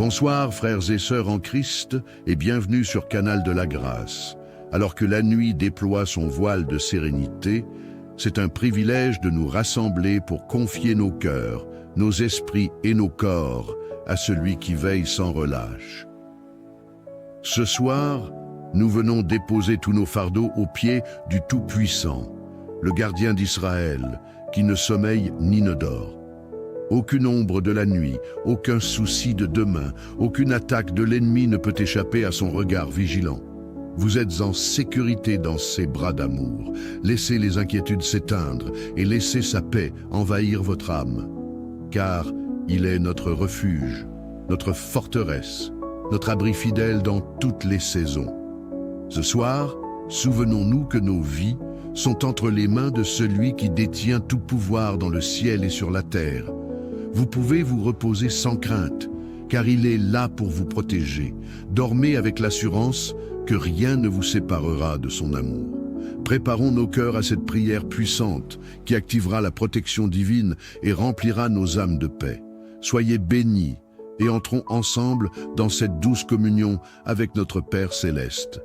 Bonsoir frères et sœurs en Christ et bienvenue sur Canal de la Grâce. Alors que la nuit déploie son voile de sérénité, c'est un privilège de nous rassembler pour confier nos cœurs, nos esprits et nos corps à celui qui veille sans relâche. Ce soir, nous venons déposer tous nos fardeaux aux pieds du Tout-Puissant, le gardien d'Israël, qui ne sommeille ni ne dort. Aucune ombre de la nuit, aucun souci de demain, aucune attaque de l'ennemi ne peut échapper à son regard vigilant. Vous êtes en sécurité dans ses bras d'amour. Laissez les inquiétudes s'éteindre et laissez sa paix envahir votre âme. Car il est notre refuge, notre forteresse, notre abri fidèle dans toutes les saisons. Ce soir, souvenons-nous que nos vies sont entre les mains de celui qui détient tout pouvoir dans le ciel et sur la terre. Vous pouvez vous reposer sans crainte, car il est là pour vous protéger. Dormez avec l'assurance que rien ne vous séparera de son amour. Préparons nos cœurs à cette prière puissante qui activera la protection divine et remplira nos âmes de paix. Soyez bénis et entrons ensemble dans cette douce communion avec notre Père céleste.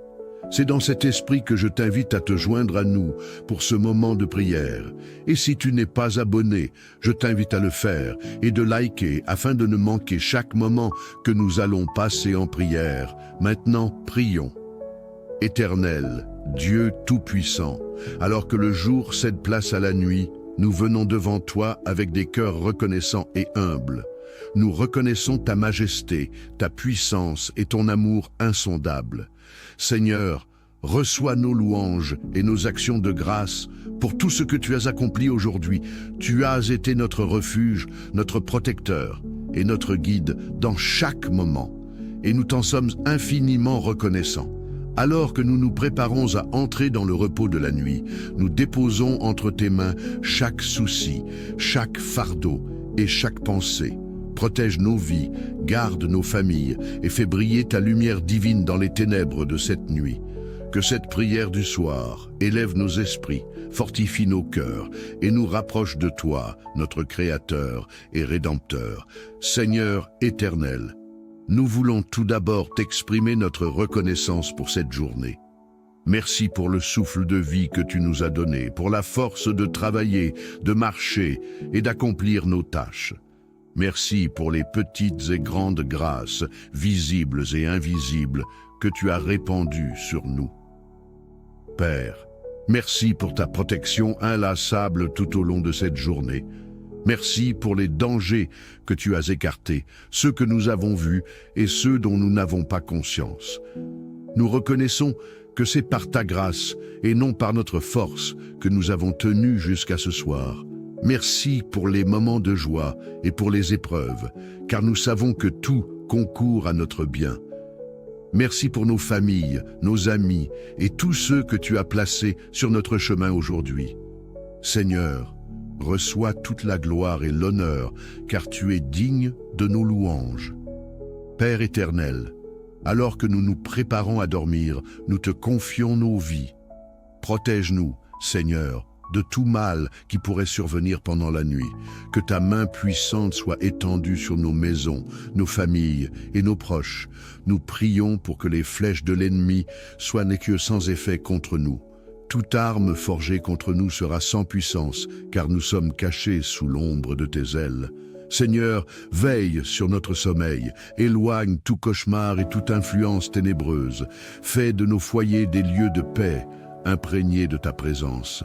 C'est dans cet esprit que je t'invite à te joindre à nous pour ce moment de prière. Et si tu n'es pas abonné, je t'invite à le faire et de liker afin de ne manquer chaque moment que nous allons passer en prière. Maintenant, prions. Éternel, Dieu Tout-Puissant, alors que le jour cède place à la nuit, nous venons devant toi avec des cœurs reconnaissants et humbles. Nous reconnaissons ta majesté, ta puissance et ton amour insondable. Seigneur, reçois nos louanges et nos actions de grâce pour tout ce que tu as accompli aujourd'hui. Tu as été notre refuge, notre protecteur et notre guide dans chaque moment. Et nous t'en sommes infiniment reconnaissants. Alors que nous nous préparons à entrer dans le repos de la nuit, nous déposons entre tes mains chaque souci, chaque fardeau et chaque pensée. Protège nos vies, garde nos familles et fais briller ta lumière divine dans les ténèbres de cette nuit. Que cette prière du soir élève nos esprits, fortifie nos cœurs et nous rapproche de toi, notre Créateur et Rédempteur. Seigneur éternel, nous voulons tout d'abord t'exprimer notre reconnaissance pour cette journée. Merci pour le souffle de vie que tu nous as donné, pour la force de travailler, de marcher et d'accomplir nos tâches. Merci pour les petites et grandes grâces, visibles et invisibles, que tu as répandues sur nous. Père, merci pour ta protection inlassable tout au long de cette journée. Merci pour les dangers que tu as écartés, ceux que nous avons vus et ceux dont nous n'avons pas conscience. Nous reconnaissons que c'est par ta grâce et non par notre force que nous avons tenu jusqu'à ce soir. Merci pour les moments de joie et pour les épreuves, car nous savons que tout concourt à notre bien. Merci pour nos familles, nos amis et tous ceux que tu as placés sur notre chemin aujourd'hui. Seigneur, reçois toute la gloire et l'honneur, car tu es digne de nos louanges. Père éternel, alors que nous nous préparons à dormir, nous te confions nos vies. Protège-nous, Seigneur, de tout mal qui pourrait survenir pendant la nuit. Que ta main puissante soit étendue sur nos maisons, nos familles et nos proches. Nous prions pour que les flèches de l'ennemi soient que sans effet contre nous. Toute arme forgée contre nous sera sans puissance, car nous sommes cachés sous l'ombre de tes ailes. Seigneur, veille sur notre sommeil, éloigne tout cauchemar et toute influence ténébreuse. Fais de nos foyers des lieux de paix, imprégnés de ta présence.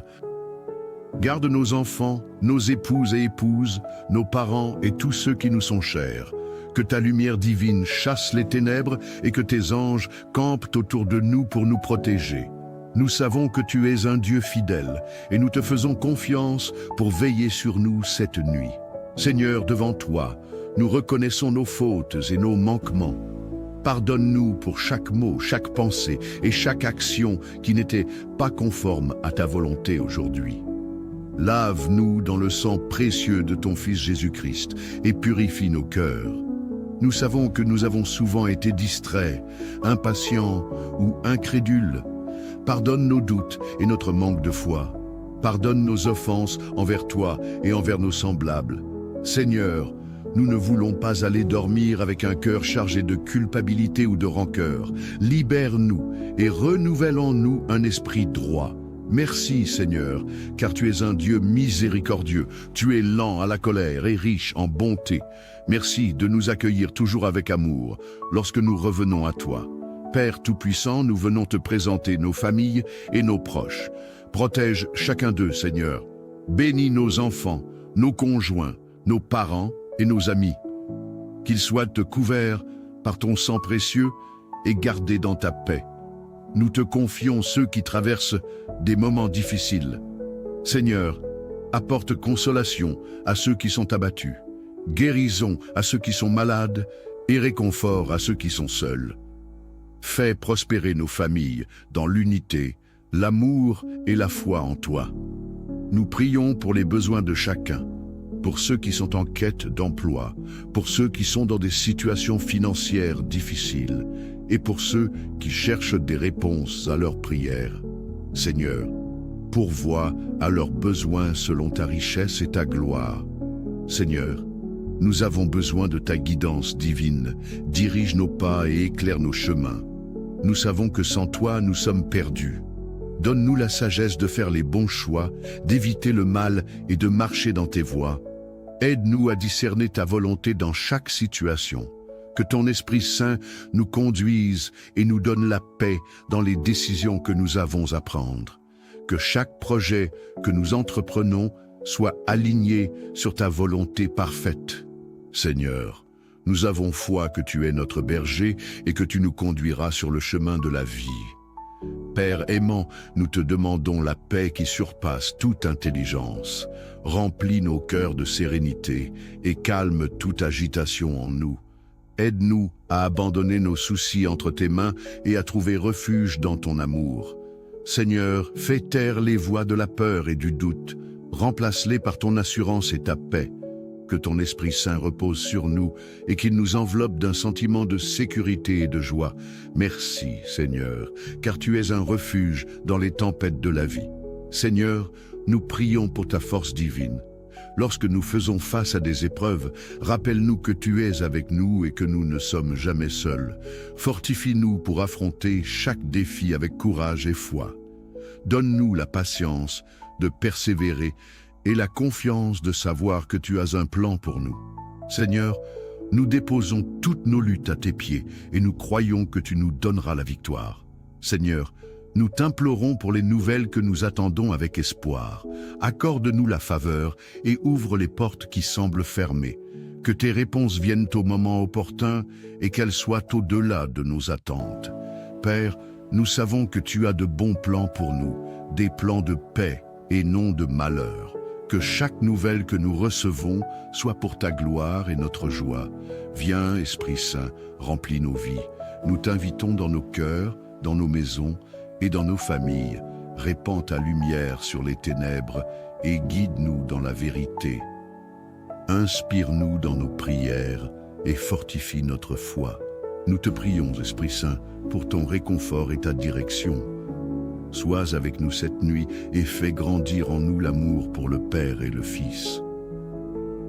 Garde nos enfants, nos épouses et épouses, nos parents et tous ceux qui nous sont chers. Que ta lumière divine chasse les ténèbres et que tes anges campent autour de nous pour nous protéger. Nous savons que tu es un Dieu fidèle et nous te faisons confiance pour veiller sur nous cette nuit. Seigneur, devant toi, nous reconnaissons nos fautes et nos manquements. Pardonne-nous pour chaque mot, chaque pensée et chaque action qui n'était pas conforme à ta volonté aujourd'hui. Lave-nous dans le sang précieux de ton Fils Jésus-Christ et purifie nos cœurs. Nous savons que nous avons souvent été distraits, impatients ou incrédules. Pardonne nos doutes et notre manque de foi. Pardonne nos offenses envers toi et envers nos semblables. Seigneur, Nous ne voulons pas aller dormir avec un cœur chargé de culpabilité ou de rancœur. Libère-nous et renouvelle en nous un esprit droit. Merci Seigneur, car tu es un Dieu miséricordieux. Tu es lent à la colère et riche en bonté. Merci de nous accueillir toujours avec amour lorsque nous revenons à toi. Père Tout-Puissant, nous venons te présenter nos familles et nos proches. Protège chacun d'eux, Seigneur. Bénis nos enfants, nos conjoints, nos parents et nos amis. Qu'ils soient couverts par ton sang précieux et gardés dans ta paix. Nous te confions ceux qui traversent des moments difficiles. Seigneur, apporte consolation à ceux qui sont abattus, guérison à ceux qui sont malades et réconfort à ceux qui sont seuls. Fais prospérer nos familles dans l'unité, l'amour et la foi en toi. Nous prions pour les besoins de chacun, pour ceux qui sont en quête d'emploi, pour ceux qui sont dans des situations financières difficiles et pour ceux qui cherchent des réponses à leurs prières. Seigneur, pourvois à leurs besoins selon ta richesse et ta gloire. Seigneur, nous avons besoin de ta guidance divine. Dirige nos pas et éclaire nos chemins. Nous savons que sans toi, nous sommes perdus. Donne-nous la sagesse de faire les bons choix, d'éviter le mal et de marcher dans tes voies. Aide-nous à discerner ta volonté dans chaque situation. Que ton Esprit Saint nous conduise et nous donne la paix dans les décisions que nous avons à prendre. Que chaque projet que nous entreprenons soit aligné sur ta volonté parfaite. Seigneur, nous avons foi que tu es notre berger et que tu nous conduiras sur le chemin de la vie. Père aimant, nous te demandons la paix qui surpasse toute intelligence. Remplis nos cœurs de sérénité et calme toute agitation en nous. Aide-nous à abandonner nos soucis entre tes mains et à trouver refuge dans ton amour. Seigneur, fais taire les voix de la peur et du doute. Remplace-les par ton assurance et ta paix. Que ton Esprit Saint repose sur nous et qu'il nous enveloppe d'un sentiment de sécurité et de joie. Merci, Seigneur, car tu es un refuge dans les tempêtes de la vie. Seigneur, nous prions pour ta force divine. Lorsque nous faisons face à des épreuves, rappelle-nous que tu es avec nous et que nous ne sommes jamais seuls. Fortifie-nous pour affronter chaque défi avec courage et foi. Donne-nous la patience de persévérer et la confiance de savoir que tu as un plan pour nous. Seigneur, nous déposons toutes nos luttes à tes pieds et nous croyons que tu nous donneras la victoire. Seigneur, nous t'implorons pour les nouvelles que nous attendons avec espoir. Accorde-nous la faveur et ouvre les portes qui semblent fermées. Que tes réponses viennent au moment opportun et qu'elles soient au-delà de nos attentes. Père, nous savons que tu as de bons plans pour nous, des plans de paix et non de malheur. Que chaque nouvelle que nous recevons soit pour ta gloire et notre joie. Viens, Esprit Saint, remplis nos vies. Nous t'invitons dans nos cœurs, dans nos maisons et dans nos familles. Répands ta lumière sur les ténèbres et guide-nous dans la vérité. Inspire-nous dans nos prières et fortifie notre foi. Nous te prions, Esprit Saint, pour ton réconfort et ta direction. Sois avec nous cette nuit et fais grandir en nous l'amour pour le Père et le Fils.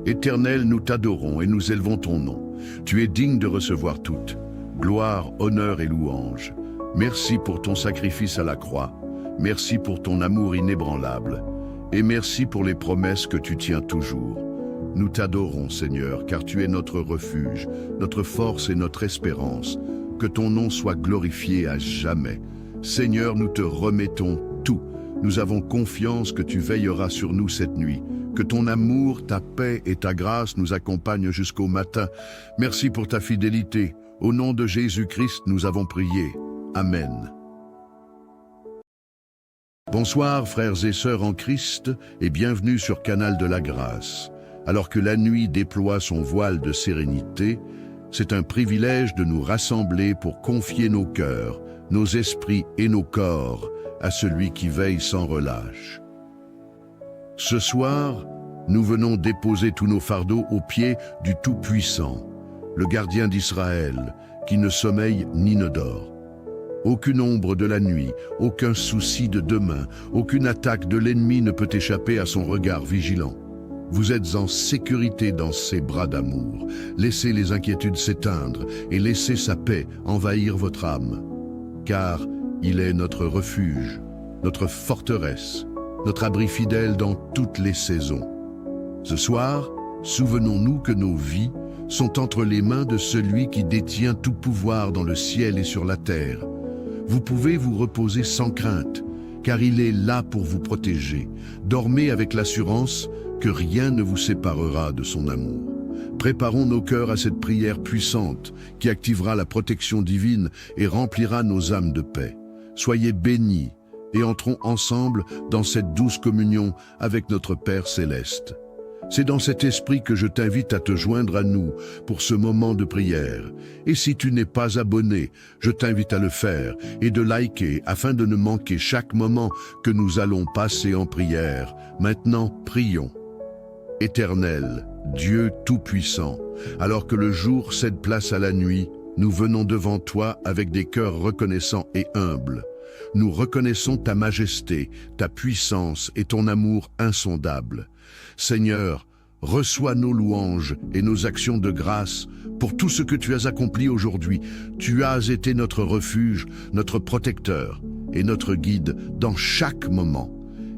Éternel, nous t'adorons et nous élevons ton nom. Tu es digne de recevoir toute gloire, honneur et louange. Merci pour ton sacrifice à la croix. Merci pour ton amour inébranlable. Et merci pour les promesses que tu tiens toujours. Nous t'adorons, Seigneur, car tu es notre refuge, notre force et notre espérance. Que ton nom soit glorifié à jamais. Seigneur, nous te remettons tout. Nous avons confiance que tu veilleras sur nous cette nuit. Que ton amour, ta paix et ta grâce nous accompagnent jusqu'au matin. Merci pour ta fidélité. Au nom de Jésus-Christ, nous avons prié. Amen. Bonsoir, frères et sœurs en Christ, et bienvenue sur Canal de la Grâce. Alors que la nuit déploie son voile de sérénité, c'est un privilège de nous rassembler pour confier nos cœurs, nos esprits et nos corps à celui qui veille sans relâche. Ce soir, nous venons déposer tous nos fardeaux aux pieds du Tout-Puissant, le gardien d'Israël, qui ne sommeille ni ne dort. Aucune ombre de la nuit, aucun souci de demain, aucune attaque de l'ennemi ne peut échapper à son regard vigilant. Vous êtes en sécurité dans ses bras d'amour. Laissez les inquiétudes s'éteindre et laissez sa paix envahir votre âme. Car il est notre refuge, notre forteresse, notre abri fidèle dans toutes les saisons. Ce soir, souvenons-nous que nos vies sont entre les mains de celui qui détient tout pouvoir dans le ciel et sur la terre. Vous pouvez vous reposer sans crainte, car il est là pour vous protéger. Dormez avec l'assurance que rien ne vous séparera de son amour. Préparons nos cœurs à cette prière puissante qui activera la protection divine et remplira nos âmes de paix. Soyez bénis et entrons ensemble dans cette douce communion avec notre Père céleste. C'est dans cet esprit que je t'invite à te joindre à nous pour ce moment de prière. Et si tu n'es pas abonné, je t'invite à le faire et de liker afin de ne manquer chaque moment que nous allons passer en prière. Maintenant, prions. Éternel, Dieu Tout-Puissant, alors que le jour cède place à la nuit, nous venons devant toi avec des cœurs reconnaissants et humbles. Nous reconnaissons ta majesté, ta puissance et ton amour insondable. Seigneur, reçois nos louanges et nos actions de grâce pour tout ce que tu as accompli aujourd'hui. Tu as été notre refuge, notre protecteur et notre guide dans chaque moment.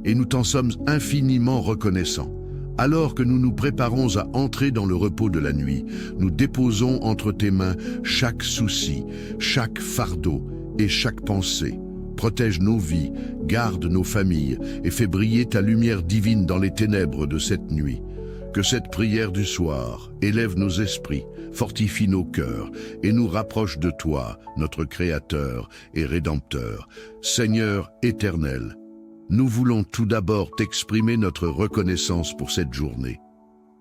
Et nous t'en sommes infiniment reconnaissants. Alors que nous nous préparons à entrer dans le repos de la nuit, nous déposons entre tes mains chaque souci, chaque fardeau et chaque pensée. Protège nos vies, garde nos familles et fais briller ta lumière divine dans les ténèbres de cette nuit. Que cette prière du soir élève nos esprits, fortifie nos cœurs et nous rapproche de toi, notre Créateur et Rédempteur. Seigneur éternel, nous voulons tout d'abord t'exprimer notre reconnaissance pour cette journée.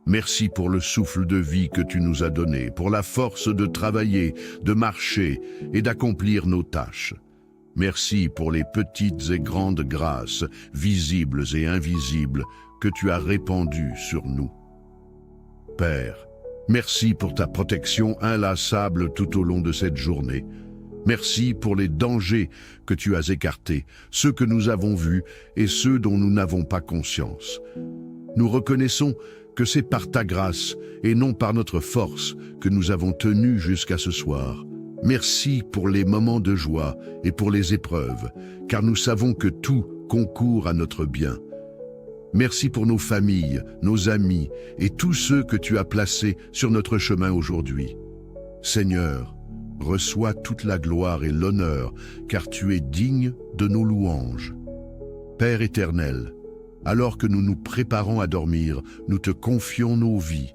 Merci pour le souffle de vie que tu nous as donné, pour la force de travailler, de marcher et d'accomplir nos tâches. Merci pour les petites et grandes grâces, visibles et invisibles, que tu as répandues sur nous. Père, merci pour ta protection inlassable tout au long de cette journée. Merci pour les dangers que tu as écartés, ceux que nous avons vus et ceux dont nous n'avons pas conscience. Nous reconnaissons que c'est par ta grâce et non par notre force que nous avons tenu jusqu'à ce soir. Merci pour les moments de joie et pour les épreuves, car nous savons que tout concourt à notre bien. Merci pour nos familles, nos amis et tous ceux que tu as placés sur notre chemin aujourd'hui. Seigneur, reçois toute la gloire et l'honneur, car tu es digne de nos louanges. Père éternel, alors que nous nous préparons à dormir, nous te confions nos vies.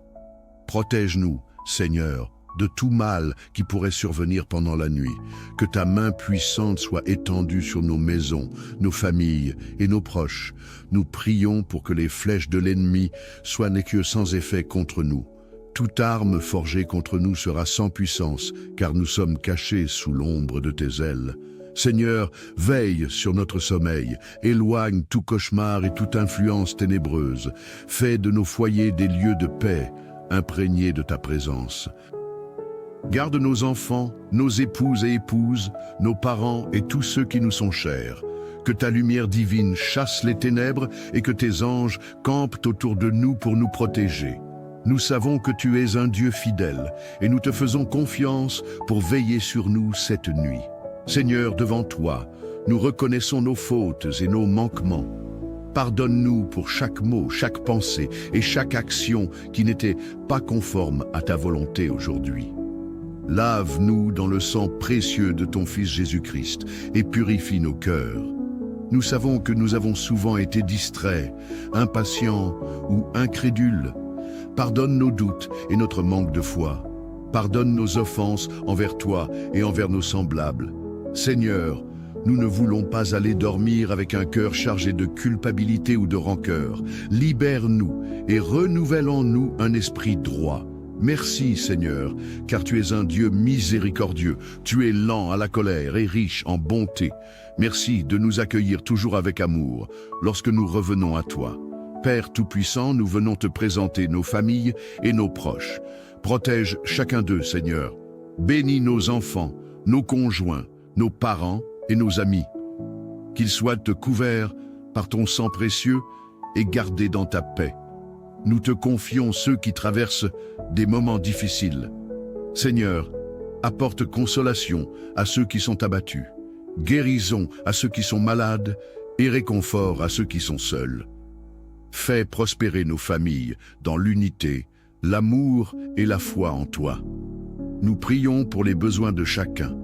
Protège-nous, Seigneur, de tout mal qui pourrait survenir pendant la nuit. Que ta main puissante soit étendue sur nos maisons, nos familles et nos proches. Nous prions pour que les flèches de l'ennemi soient que sans effet contre nous. Toute arme forgée contre nous sera sans puissance, car nous sommes cachés sous l'ombre de tes ailes. Seigneur, veille sur notre sommeil, éloigne tout cauchemar et toute influence ténébreuse. Fais de nos foyers des lieux de paix, imprégnés de ta présence. Garde nos enfants, nos épouses et épouses, nos parents et tous ceux qui nous sont chers. Que ta lumière divine chasse les ténèbres et que tes anges campent autour de nous pour nous protéger. Nous savons que tu es un Dieu fidèle et nous te faisons confiance pour veiller sur nous cette nuit. Seigneur, devant toi, nous reconnaissons nos fautes et nos manquements. Pardonne-nous pour chaque mot, chaque pensée et chaque action qui n'était pas conforme à ta volonté aujourd'hui. Lave-nous dans le sang précieux de ton Fils Jésus-Christ et purifie nos cœurs. Nous savons que nous avons souvent été distraits, impatients ou incrédules. Pardonne nos doutes et notre manque de foi. Pardonne nos offenses envers toi et envers nos semblables. Seigneur, nous ne voulons pas aller dormir avec un cœur chargé de culpabilité ou de rancœur. Libère-nous et renouvelle en nous un esprit droit. Merci Seigneur, car tu es un Dieu miséricordieux. Tu es lent à la colère et riche en bonté. Merci de nous accueillir toujours avec amour lorsque nous revenons à toi. Père Tout-Puissant, nous venons te présenter nos familles et nos proches. Protège chacun d'eux, Seigneur. Bénis nos enfants, nos conjoints, nos parents et nos amis. Qu'ils soient couverts par ton sang précieux et gardés dans ta paix. nous te confions ceux qui traversent des moments difficiles. Seigneur, apporte consolation à ceux qui sont abattus, guérison à ceux qui sont malades et réconfort à ceux qui sont seuls. Fais prospérer nos familles dans l'unité, l'amour et la foi en toi. Nous prions pour les besoins de chacun,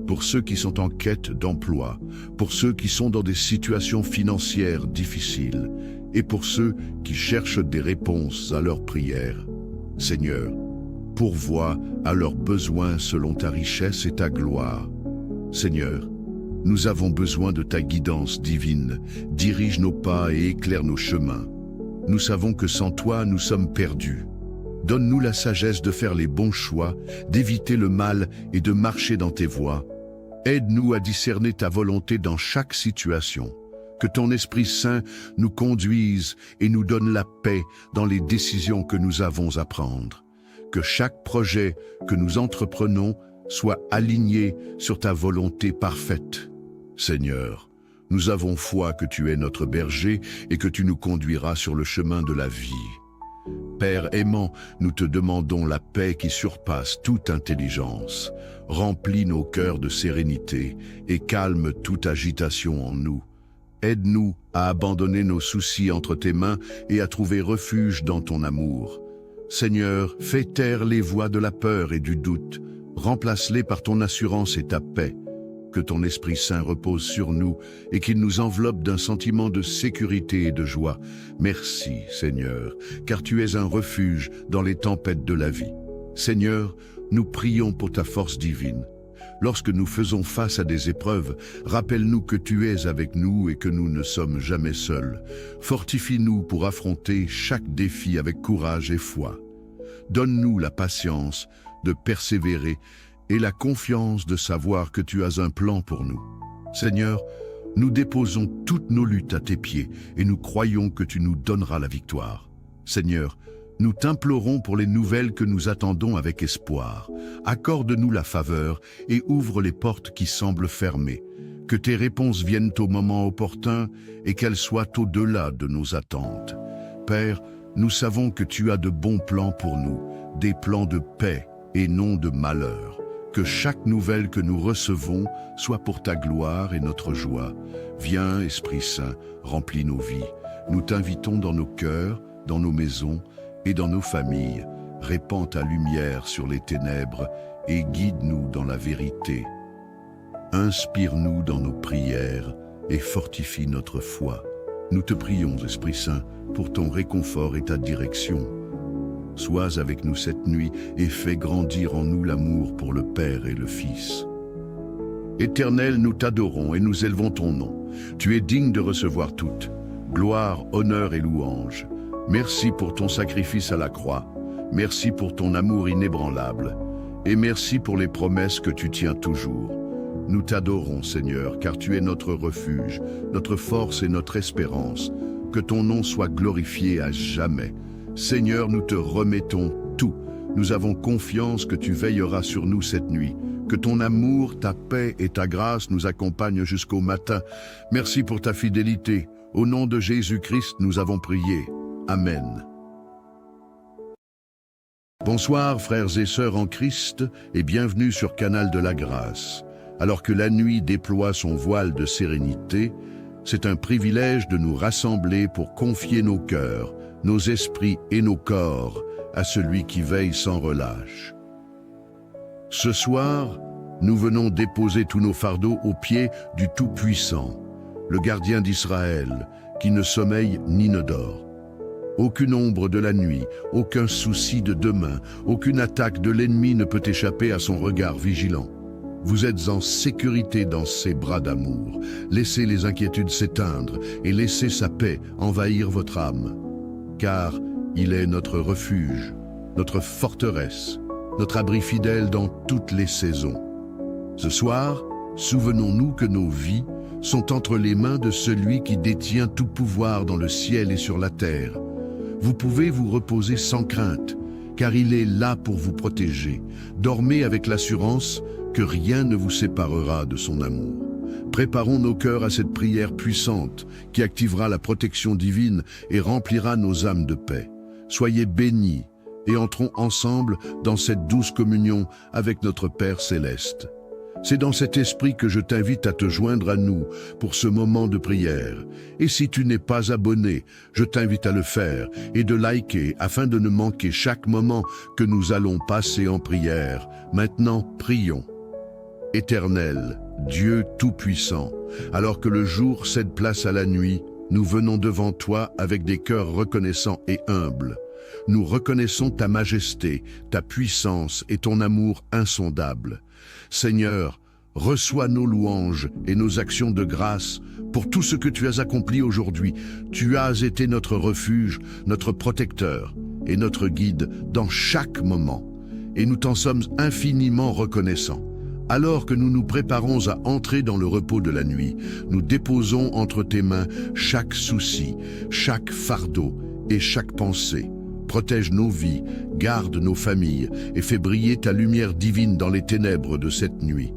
pour ceux qui sont en quête d'emploi, pour ceux qui sont dans des situations financières difficiles et pour ceux qui cherchent des réponses à leurs prières. Seigneur, pourvois à leurs besoins selon ta richesse et ta gloire. Seigneur, nous avons besoin de ta guidance divine. Dirige nos pas et éclaire nos chemins. Nous savons que sans toi, nous sommes perdus. Donne-nous la sagesse de faire les bons choix, d'éviter le mal et de marcher dans tes voies. Aide-nous à discerner ta volonté dans chaque situation. Que ton Esprit Saint nous conduise et nous donne la paix dans les décisions que nous avons à prendre. Que chaque projet que nous entreprenons soit aligné sur ta volonté parfaite. Seigneur, nous avons foi que tu es notre berger et que tu nous conduiras sur le chemin de la vie. Père aimant, nous te demandons la paix qui surpasse toute intelligence. Remplis nos cœurs de sérénité et calme toute agitation en nous. Aide-nous à abandonner nos soucis entre tes mains et à trouver refuge dans ton amour. Seigneur, fais taire les voix de la peur et du doute. Remplace-les par ton assurance et ta paix. Que ton Esprit Saint repose sur nous et qu'il nous enveloppe d'un sentiment de sécurité et de joie. Merci, Seigneur, car tu es un refuge dans les tempêtes de la vie. Seigneur, nous prions pour ta force divine. Lorsque nous faisons face à des épreuves, rappelle-nous que tu es avec nous et que nous ne sommes jamais seuls. Fortifie-nous pour affronter chaque défi avec courage et foi. Donne-nous la patience de persévérer et la confiance de savoir que tu as un plan pour nous. Seigneur, nous déposons toutes nos luttes à tes pieds et nous croyons que tu nous donneras la victoire. Seigneur, nous t'implorons pour les nouvelles que nous attendons avec espoir. Accorde-nous la faveur et ouvre les portes qui semblent fermées. Que tes réponses viennent au moment opportun et qu'elles soient au-delà de nos attentes. Père, nous savons que tu as de bons plans pour nous, des plans de paix et non de malheur. Que chaque nouvelle que nous recevons soit pour ta gloire et notre joie. Viens, Esprit Saint, remplis nos vies. Nous t'invitons dans nos cœurs, dans nos maisons et dans nos familles. Répands ta lumière sur les ténèbres et guide-nous dans la vérité. Inspire-nous dans nos prières et fortifie notre foi. Nous te prions, Esprit Saint, pour ton réconfort et ta direction. Sois avec nous cette nuit et fais grandir en nous l'amour pour le Père et le Fils. Éternel, nous t'adorons et nous élevons ton nom. Tu es digne de recevoir toute gloire, honneur et louange. Merci pour ton sacrifice à la croix. Merci pour ton amour inébranlable. Et merci pour les promesses que tu tiens toujours. Nous t'adorons, Seigneur, car tu es notre refuge, notre force et notre espérance. Que ton nom soit glorifié à jamais. Seigneur, nous te remettons tout. Nous avons confiance que tu veilleras sur nous cette nuit. Que ton amour, ta paix et ta grâce nous accompagnent jusqu'au matin. Merci pour ta fidélité. Au nom de Jésus-Christ, nous avons prié. Amen. Bonsoir, frères et sœurs en Christ, et bienvenue sur Canal de la Grâce. Alors que la nuit déploie son voile de sérénité, c'est un privilège de nous rassembler pour confier nos cœurs, nos esprits et nos corps à celui qui veille sans relâche. Ce soir, nous venons déposer tous nos fardeaux aux pieds du Tout-Puissant, le gardien d'Israël, qui ne sommeille ni ne dort. Aucune ombre de la nuit, aucun souci de demain, aucune attaque de l'ennemi ne peut échapper à son regard vigilant. Vous êtes en sécurité dans ses bras d'amour. Laissez les inquiétudes s'éteindre et laissez sa paix envahir votre âme. Car il est notre refuge, notre forteresse, notre abri fidèle dans toutes les saisons. Ce soir, souvenons-nous que nos vies sont entre les mains de celui qui détient tout pouvoir dans le ciel et sur la terre. Vous pouvez vous reposer sans crainte, car il est là pour vous protéger. Dormez avec l'assurance que rien ne vous séparera de son amour. Préparons nos cœurs à cette prière puissante qui activera la protection divine et remplira nos âmes de paix. Soyez bénis et entrons ensemble dans cette douce communion avec notre Père céleste. C'est dans cet esprit que je t'invite à te joindre à nous pour ce moment de prière. Et si tu n'es pas abonné, je t'invite à le faire et de liker afin de ne manquer chaque moment que nous allons passer en prière. Maintenant, prions. Éternel, Dieu Tout-Puissant, alors que le jour cède place à la nuit, nous venons devant toi avec des cœurs reconnaissants et humbles. Nous reconnaissons ta majesté, ta puissance et ton amour insondable. Seigneur, reçois nos louanges et nos actions de grâce pour tout ce que tu as accompli aujourd'hui. Tu as été notre refuge, notre protecteur et notre guide dans chaque moment. Et nous t'en sommes infiniment reconnaissants. Alors que nous nous préparons à entrer dans le repos de la nuit, nous déposons entre tes mains chaque souci, chaque fardeau et chaque pensée. Protège nos vies, garde nos familles et fais briller ta lumière divine dans les ténèbres de cette nuit.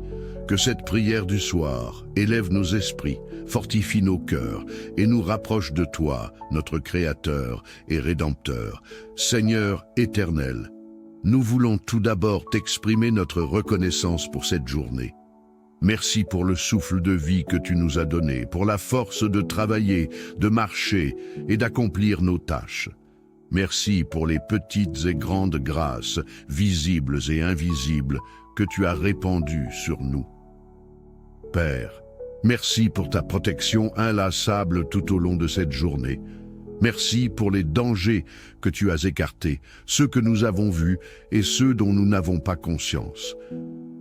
Que cette prière du soir élève nos esprits, fortifie nos cœurs et nous rapproche de toi, notre Créateur et Rédempteur. Seigneur éternel, nous voulons tout d'abord t'exprimer notre reconnaissance pour cette journée. Merci pour le souffle de vie que tu nous as donné, pour la force de travailler, de marcher et d'accomplir nos tâches. Merci pour les petites et grandes grâces, visibles et invisibles, que tu as répandues sur nous. Père, merci pour ta protection inlassable tout au long de cette journée. Merci pour les dangers que tu as écartés, ceux que nous avons vus et ceux dont nous n'avons pas conscience.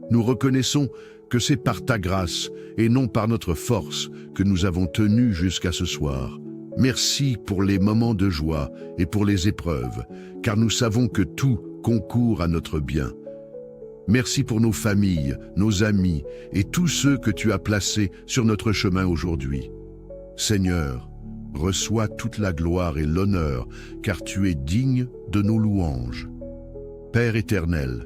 Nous reconnaissons que c'est par ta grâce et non par notre force que nous avons tenu jusqu'à ce soir. Merci pour les moments de joie et pour les épreuves, car nous savons que tout concourt à notre bien. Merci pour nos familles, nos amis et tous ceux que tu as placés sur notre chemin aujourd'hui. Seigneur, reçois toute la gloire et l'honneur, car tu es digne de nos louanges. Père éternel,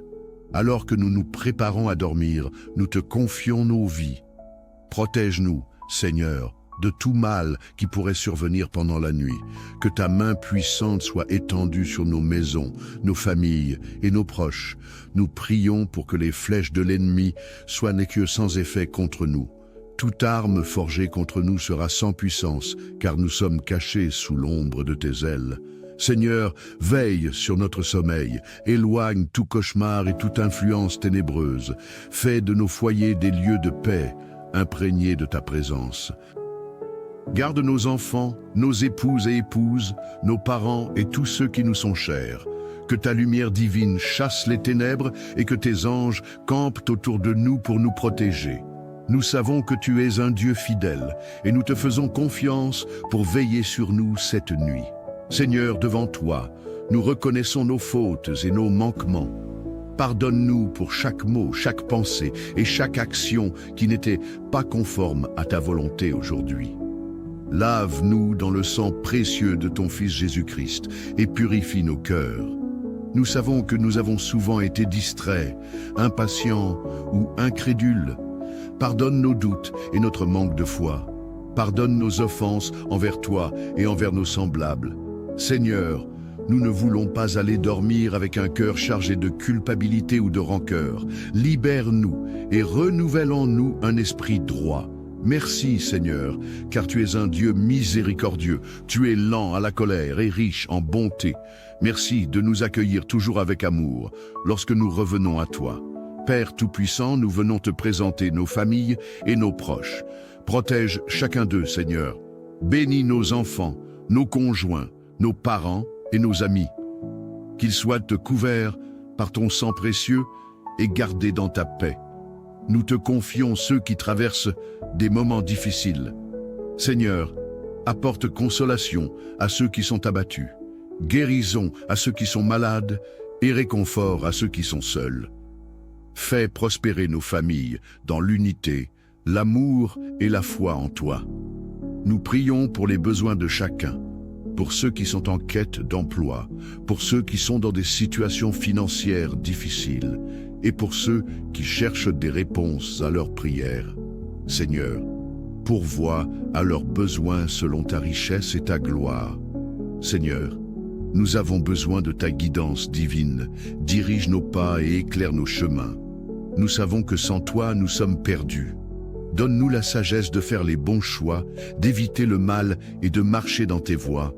alors que nous nous préparons à dormir, nous te confions nos vies. Protège-nous, Seigneur, de tout mal qui pourrait survenir pendant la nuit. Que ta main puissante soit étendue sur nos maisons, nos familles et nos proches. Nous prions pour que les flèches de l'ennemi soient que sans effet contre nous. Toute arme forgée contre nous sera sans puissance, car nous sommes cachés sous l'ombre de tes ailes. Seigneur, veille sur notre sommeil, éloigne tout cauchemar et toute influence ténébreuse. Fais de nos foyers des lieux de paix, imprégnés de ta présence. Garde nos enfants, nos épouses et épouses, nos parents et tous ceux qui nous sont chers. Que ta lumière divine chasse les ténèbres et que tes anges campent autour de nous pour nous protéger. Nous savons que tu es un Dieu fidèle et nous te faisons confiance pour veiller sur nous cette nuit. Seigneur, devant toi, nous reconnaissons nos fautes et nos manquements. Pardonne-nous pour chaque mot, chaque pensée et chaque action qui n'était pas conforme à ta volonté aujourd'hui. Lave-nous dans le sang précieux de ton Fils Jésus-Christ et purifie nos cœurs. Nous savons que nous avons souvent été distraits, impatients ou incrédules. Pardonne nos doutes et notre manque de foi. Pardonne nos offenses envers toi et envers nos semblables. Seigneur, nous ne voulons pas aller dormir avec un cœur chargé de culpabilité ou de rancœur. Libère-nous et renouvelle en nous un esprit droit. Merci Seigneur, car tu es un Dieu miséricordieux. Tu es lent à la colère et riche en bonté. Merci de nous accueillir toujours avec amour lorsque nous revenons à toi. Père Tout-Puissant, nous venons te présenter nos familles et nos proches. Protège chacun d'eux, Seigneur. Bénis nos enfants, nos conjoints, nos parents et nos amis. Qu'ils soient couverts par ton sang précieux et gardés dans ta paix. Nous te confions ceux qui traversent des moments difficiles. Seigneur, apporte consolation à ceux qui sont abattus, guérison à ceux qui sont malades et réconfort à ceux qui sont seuls. Fais prospérer nos familles dans l'unité, l'amour et la foi en toi. Nous prions pour les besoins de chacun, pour ceux qui sont en quête d'emploi, pour ceux qui sont dans des situations financières difficiles et pour ceux qui cherchent des réponses à leurs prières. Seigneur, pourvois à leurs besoins selon ta richesse et ta gloire. Seigneur, Nous avons besoin de ta guidance divine. Dirige nos pas et éclaire nos chemins. Nous savons que sans toi, nous sommes perdus. Donne-nous la sagesse de faire les bons choix, d'éviter le mal et de marcher dans tes voies.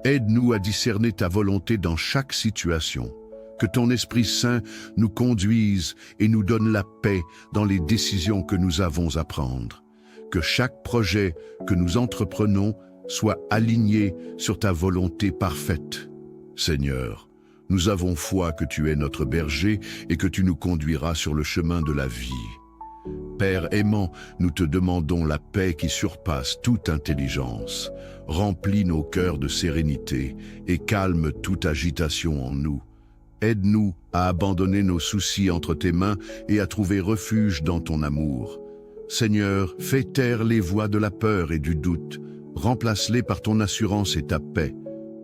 Aide-nous à discerner ta volonté dans chaque situation. Que ton Esprit Saint nous conduise et nous donne la paix dans les décisions que nous avons à prendre. Que chaque projet que nous entreprenons soit aligné sur ta volonté parfaite. Seigneur, nous avons foi que tu es notre berger et que tu nous conduiras sur le chemin de la vie. Père aimant, nous te demandons la paix qui surpasse toute intelligence. Remplis nos cœurs de sérénité et calme toute agitation en nous. Aide-nous à abandonner nos soucis entre tes mains et à trouver refuge dans ton amour. Seigneur, fais taire les voix de la peur et du doute. Remplace-les par ton assurance et ta paix.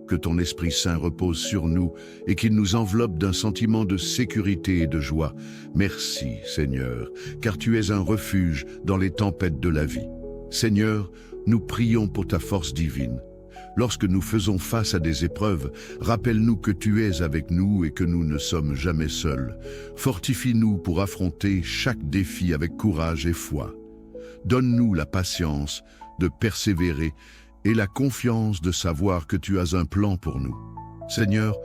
Que ton Esprit Saint repose sur nous et qu'il nous enveloppe d'un sentiment de sécurité et de joie. Merci, Seigneur, car tu es un refuge dans les tempêtes de la vie. Seigneur, nous prions pour ta force divine. Lorsque nous faisons face à des épreuves, rappelle-nous que tu es avec nous et que nous ne sommes jamais seuls. Fortifie-nous pour affronter chaque défi avec courage et foi. Donne-nous la patience de persévérer et la confiance de savoir que tu as un plan pour nous. Seigneur,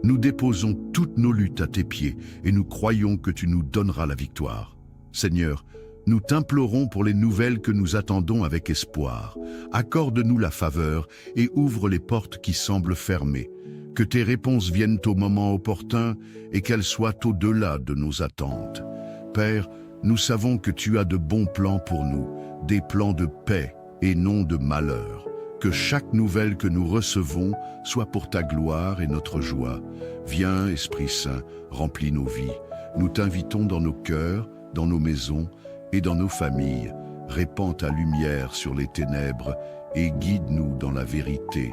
nous déposons toutes nos luttes à tes pieds et nous croyons que tu nous donneras la victoire. Seigneur, nous t'implorons pour les nouvelles que nous attendons avec espoir. Accorde-nous la faveur et ouvre les portes qui semblent fermées. Que tes réponses viennent au moment opportun et qu'elles soient au-delà de nos attentes. Père, nous savons que tu as de bons plans pour nous, des plans de paix et non de malheur. Que chaque nouvelle que nous recevons soit pour ta gloire et notre joie. Viens, Esprit Saint, remplis nos vies. Nous t'invitons dans nos cœurs, dans nos maisons et dans nos familles. Répands ta lumière sur les ténèbres et guide-nous dans la vérité.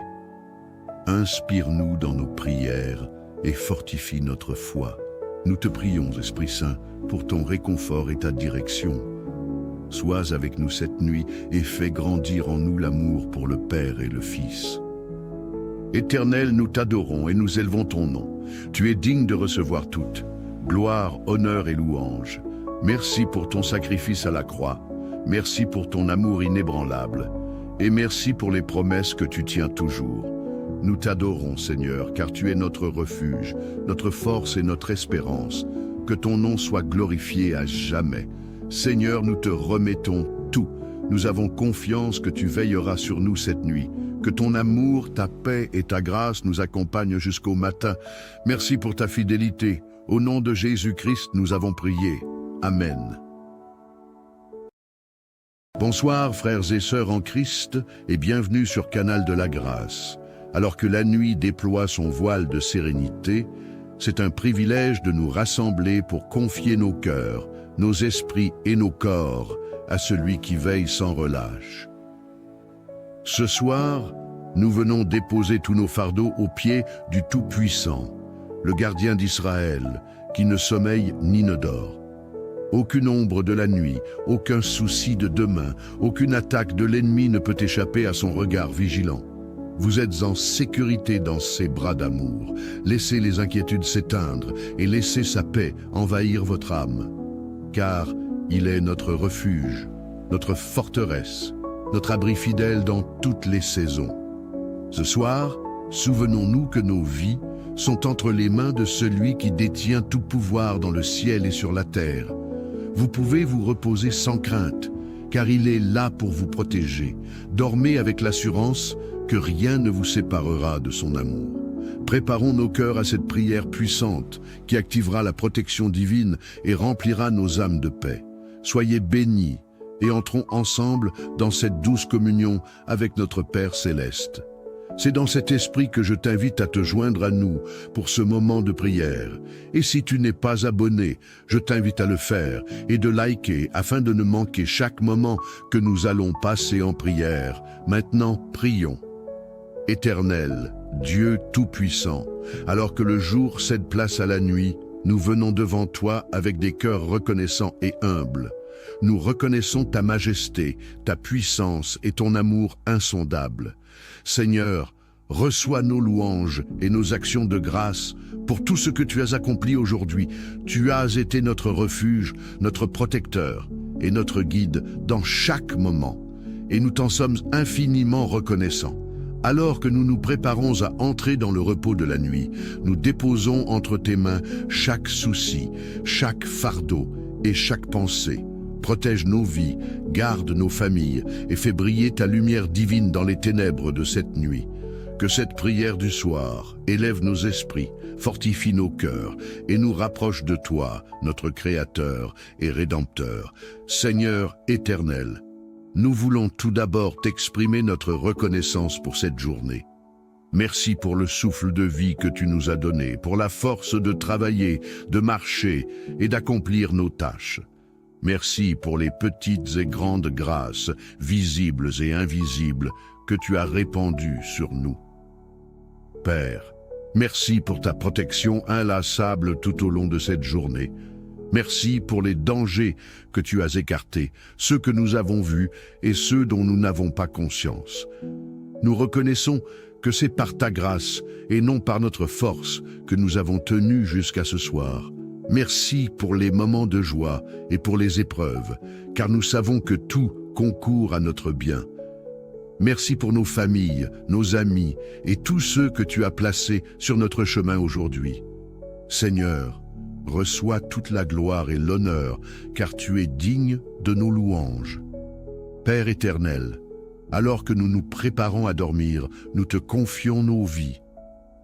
Inspire-nous dans nos prières et fortifie notre foi. Nous te prions, Esprit Saint, pour ton réconfort et ta direction. Sois avec nous cette nuit et fais grandir en nous l'amour pour le Père et le Fils. Éternel, nous t'adorons et nous élevons ton nom. Tu es digne de recevoir toute gloire, honneur et louange. Merci pour ton sacrifice à la croix. Merci pour ton amour inébranlable. Et merci pour les promesses que tu tiens toujours. Nous t'adorons, Seigneur, car tu es notre refuge, notre force et notre espérance. Que ton nom soit glorifié à jamais. Seigneur, nous te remettons tout. Nous avons confiance que tu veilleras sur nous cette nuit. Que ton amour, ta paix et ta grâce nous accompagnent jusqu'au matin. Merci pour ta fidélité. Au nom de Jésus-Christ, nous avons prié. Amen. Bonsoir, frères et sœurs en Christ, et bienvenue sur Canal de la Grâce. Alors que la nuit déploie son voile de sérénité, c'est un privilège de nous rassembler pour confier nos cœurs, nos esprits et nos corps à celui qui veille sans relâche. Ce soir, nous venons déposer tous nos fardeaux aux pieds du Tout-Puissant, le gardien d'Israël, qui ne sommeille ni ne dort. Aucune ombre de la nuit, aucun souci de demain, aucune attaque de l'ennemi ne peut échapper à son regard vigilant. Vous êtes en sécurité dans ses bras d'amour. Laissez les inquiétudes s'éteindre et laissez sa paix envahir votre âme. Car il est notre refuge, notre forteresse, notre abri fidèle dans toutes les saisons. Ce soir, souvenons-nous que nos vies sont entre les mains de celui qui détient tout pouvoir dans le ciel et sur la terre. Vous pouvez vous reposer sans crainte, car il est là pour vous protéger. Dormez avec l'assurance que rien ne vous séparera de son amour. Préparons nos cœurs à cette prière puissante qui activera la protection divine et remplira nos âmes de paix. Soyez bénis et entrons ensemble dans cette douce communion avec notre Père céleste. C'est dans cet esprit que je t'invite à te joindre à nous pour ce moment de prière. Et si tu n'es pas abonné, je t'invite à le faire et de liker afin de ne manquer chaque moment que nous allons passer en prière. Maintenant, prions. Éternel, Dieu Tout-Puissant, alors que le jour cède place à la nuit, nous venons devant toi avec des cœurs reconnaissants et humbles. Nous reconnaissons ta majesté, ta puissance et ton amour insondable. Seigneur, reçois nos louanges et nos actions de grâce pour tout ce que tu as accompli aujourd'hui. Tu as été notre refuge, notre protecteur et notre guide dans chaque moment. Et nous t'en sommes infiniment reconnaissants. Alors que nous nous préparons à entrer dans le repos de la nuit, nous déposons entre tes mains chaque souci, chaque fardeau et chaque pensée. Protège nos vies, garde nos familles et fais briller ta lumière divine dans les ténèbres de cette nuit. Que cette prière du soir élève nos esprits, fortifie nos cœurs et nous rapproche de toi, notre Créateur et Rédempteur. Seigneur éternel, nous voulons tout d'abord t'exprimer notre reconnaissance pour cette journée. Merci pour le souffle de vie que tu nous as donné, pour la force de travailler, de marcher et d'accomplir nos tâches. Merci pour les petites et grandes grâces, visibles et invisibles, que tu as répandues sur nous. Père, merci pour ta protection inlassable tout au long de cette journée. Merci pour les dangers que tu as écartés, ceux que nous avons vus et ceux dont nous n'avons pas conscience. Nous reconnaissons que c'est par ta grâce et non par notre force que nous avons tenu jusqu'à ce soir. Merci pour les moments de joie et pour les épreuves, car nous savons que tout concourt à notre bien. Merci pour nos familles, nos amis et tous ceux que tu as placés sur notre chemin aujourd'hui. Seigneur, reçois toute la gloire et l'honneur, car tu es digne de nos louanges. Père éternel, alors que nous nous préparons à dormir, nous te confions nos vies.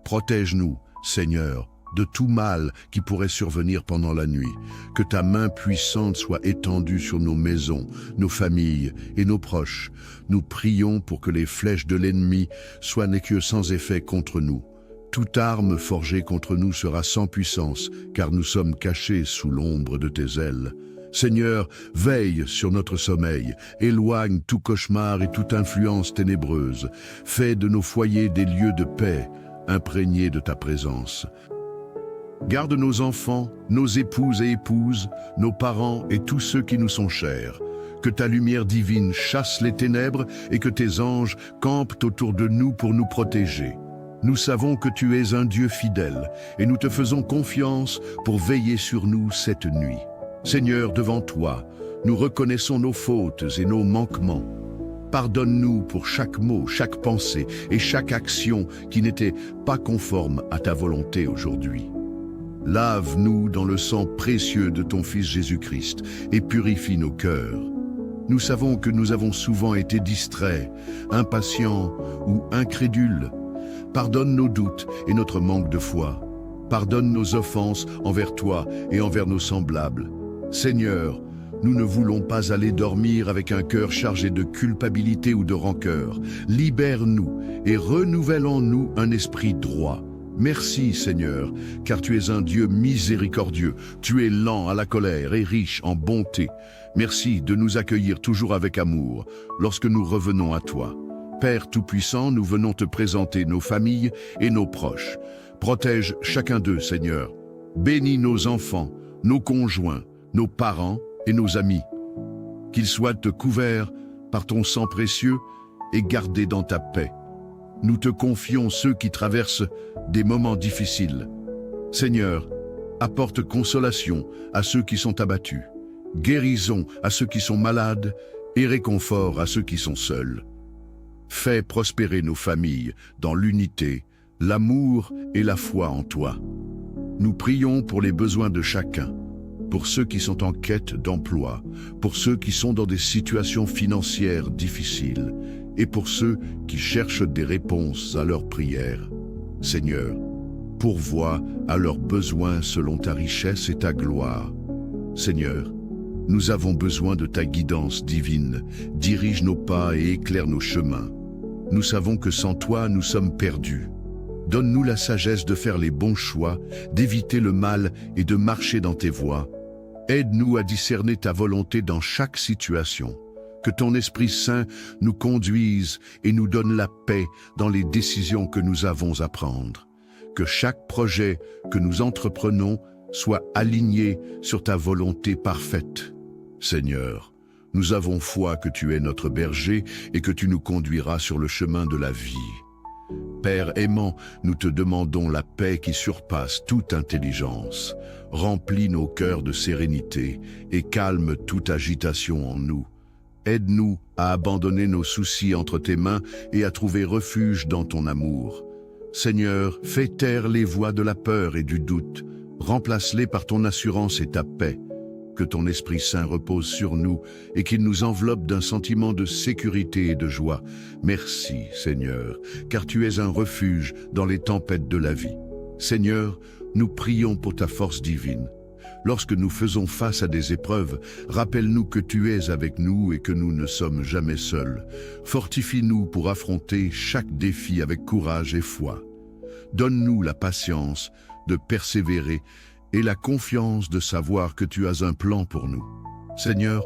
Protège-nous, Seigneur, de tout mal qui pourrait survenir pendant la nuit. Que ta main puissante soit étendue sur nos maisons, nos familles et nos proches. Nous prions pour que les flèches de l'ennemi soient que sans effet contre nous. Toute arme forgée contre nous sera sans puissance, car nous sommes cachés sous l'ombre de tes ailes. Seigneur, veille sur notre sommeil, éloigne tout cauchemar et toute influence ténébreuse. Fais de nos foyers des lieux de paix, imprégnés de ta présence. Garde nos enfants, nos épouses et épouses, nos parents et tous ceux qui nous sont chers. Que ta lumière divine chasse les ténèbres et que tes anges campent autour de nous pour nous protéger. Nous savons que tu es un Dieu fidèle et nous te faisons confiance pour veiller sur nous cette nuit. Seigneur, devant toi, nous reconnaissons nos fautes et nos manquements. Pardonne-nous pour chaque mot, chaque pensée et chaque action qui n'était pas conforme à ta volonté aujourd'hui. Lave-nous dans le sang précieux de ton Fils Jésus-Christ et purifie nos cœurs. Nous savons que nous avons souvent été distraits, impatients ou incrédules. Pardonne nos doutes et notre manque de foi. Pardonne nos offenses envers toi et envers nos semblables. Seigneur, nous ne voulons pas aller dormir avec un cœur chargé de culpabilité ou de rancœur. Libère-nous et renouvelle en nous un esprit droit. Merci Seigneur, car tu es un Dieu miséricordieux. Tu es lent à la colère et riche en bonté. Merci de nous accueillir toujours avec amour lorsque nous revenons à toi. Père Tout-Puissant, nous venons te présenter nos familles et nos proches. Protège chacun d'eux, Seigneur. Bénis nos enfants, nos conjoints, nos parents et nos amis. Qu'ils soient couverts par ton sang précieux et gardés dans ta paix. Nous te confions ceux qui traversent des moments difficiles. Seigneur, apporte consolation à ceux qui sont abattus, guérison à ceux qui sont malades et réconfort à ceux qui sont seuls. Fais prospérer nos familles dans l'unité, l'amour et la foi en toi. Nous prions pour les besoins de chacun, pour ceux qui sont en quête d'emploi, pour ceux qui sont dans des situations financières difficiles et pour ceux qui cherchent des réponses à leurs prières. Seigneur, pourvois à leurs besoins selon ta richesse et ta gloire. Seigneur, nous avons besoin de ta guidance divine. Dirige nos pas et éclaire nos chemins. Nous savons que sans toi, nous sommes perdus. Donne-nous la sagesse de faire les bons choix, d'éviter le mal et de marcher dans tes voies. Aide-nous à discerner ta volonté dans chaque situation. Que ton Esprit Saint nous conduise et nous donne la paix dans les décisions que nous avons à prendre. Que chaque projet que nous entreprenons soit aligné sur ta volonté parfaite. Seigneur, nous avons foi que tu es notre berger et que tu nous conduiras sur le chemin de la vie. Père aimant, nous te demandons la paix qui surpasse toute intelligence. Remplis nos cœurs de sérénité et calme toute agitation en nous. Aide-nous à abandonner nos soucis entre tes mains et à trouver refuge dans ton amour. Seigneur, fais taire les voix de la peur et du doute. Remplace-les par ton assurance et ta paix. Que ton Esprit Saint repose sur nous et qu'il nous enveloppe d'un sentiment de sécurité et de joie. Merci, Seigneur, car tu es un refuge dans les tempêtes de la vie. Seigneur, nous prions pour ta force divine. Lorsque nous faisons face à des épreuves, rappelle-nous que tu es avec nous et que nous ne sommes jamais seuls. Fortifie-nous pour affronter chaque défi avec courage et foi. Donne-nous la patience de persévérer et la confiance de savoir que tu as un plan pour nous. Seigneur,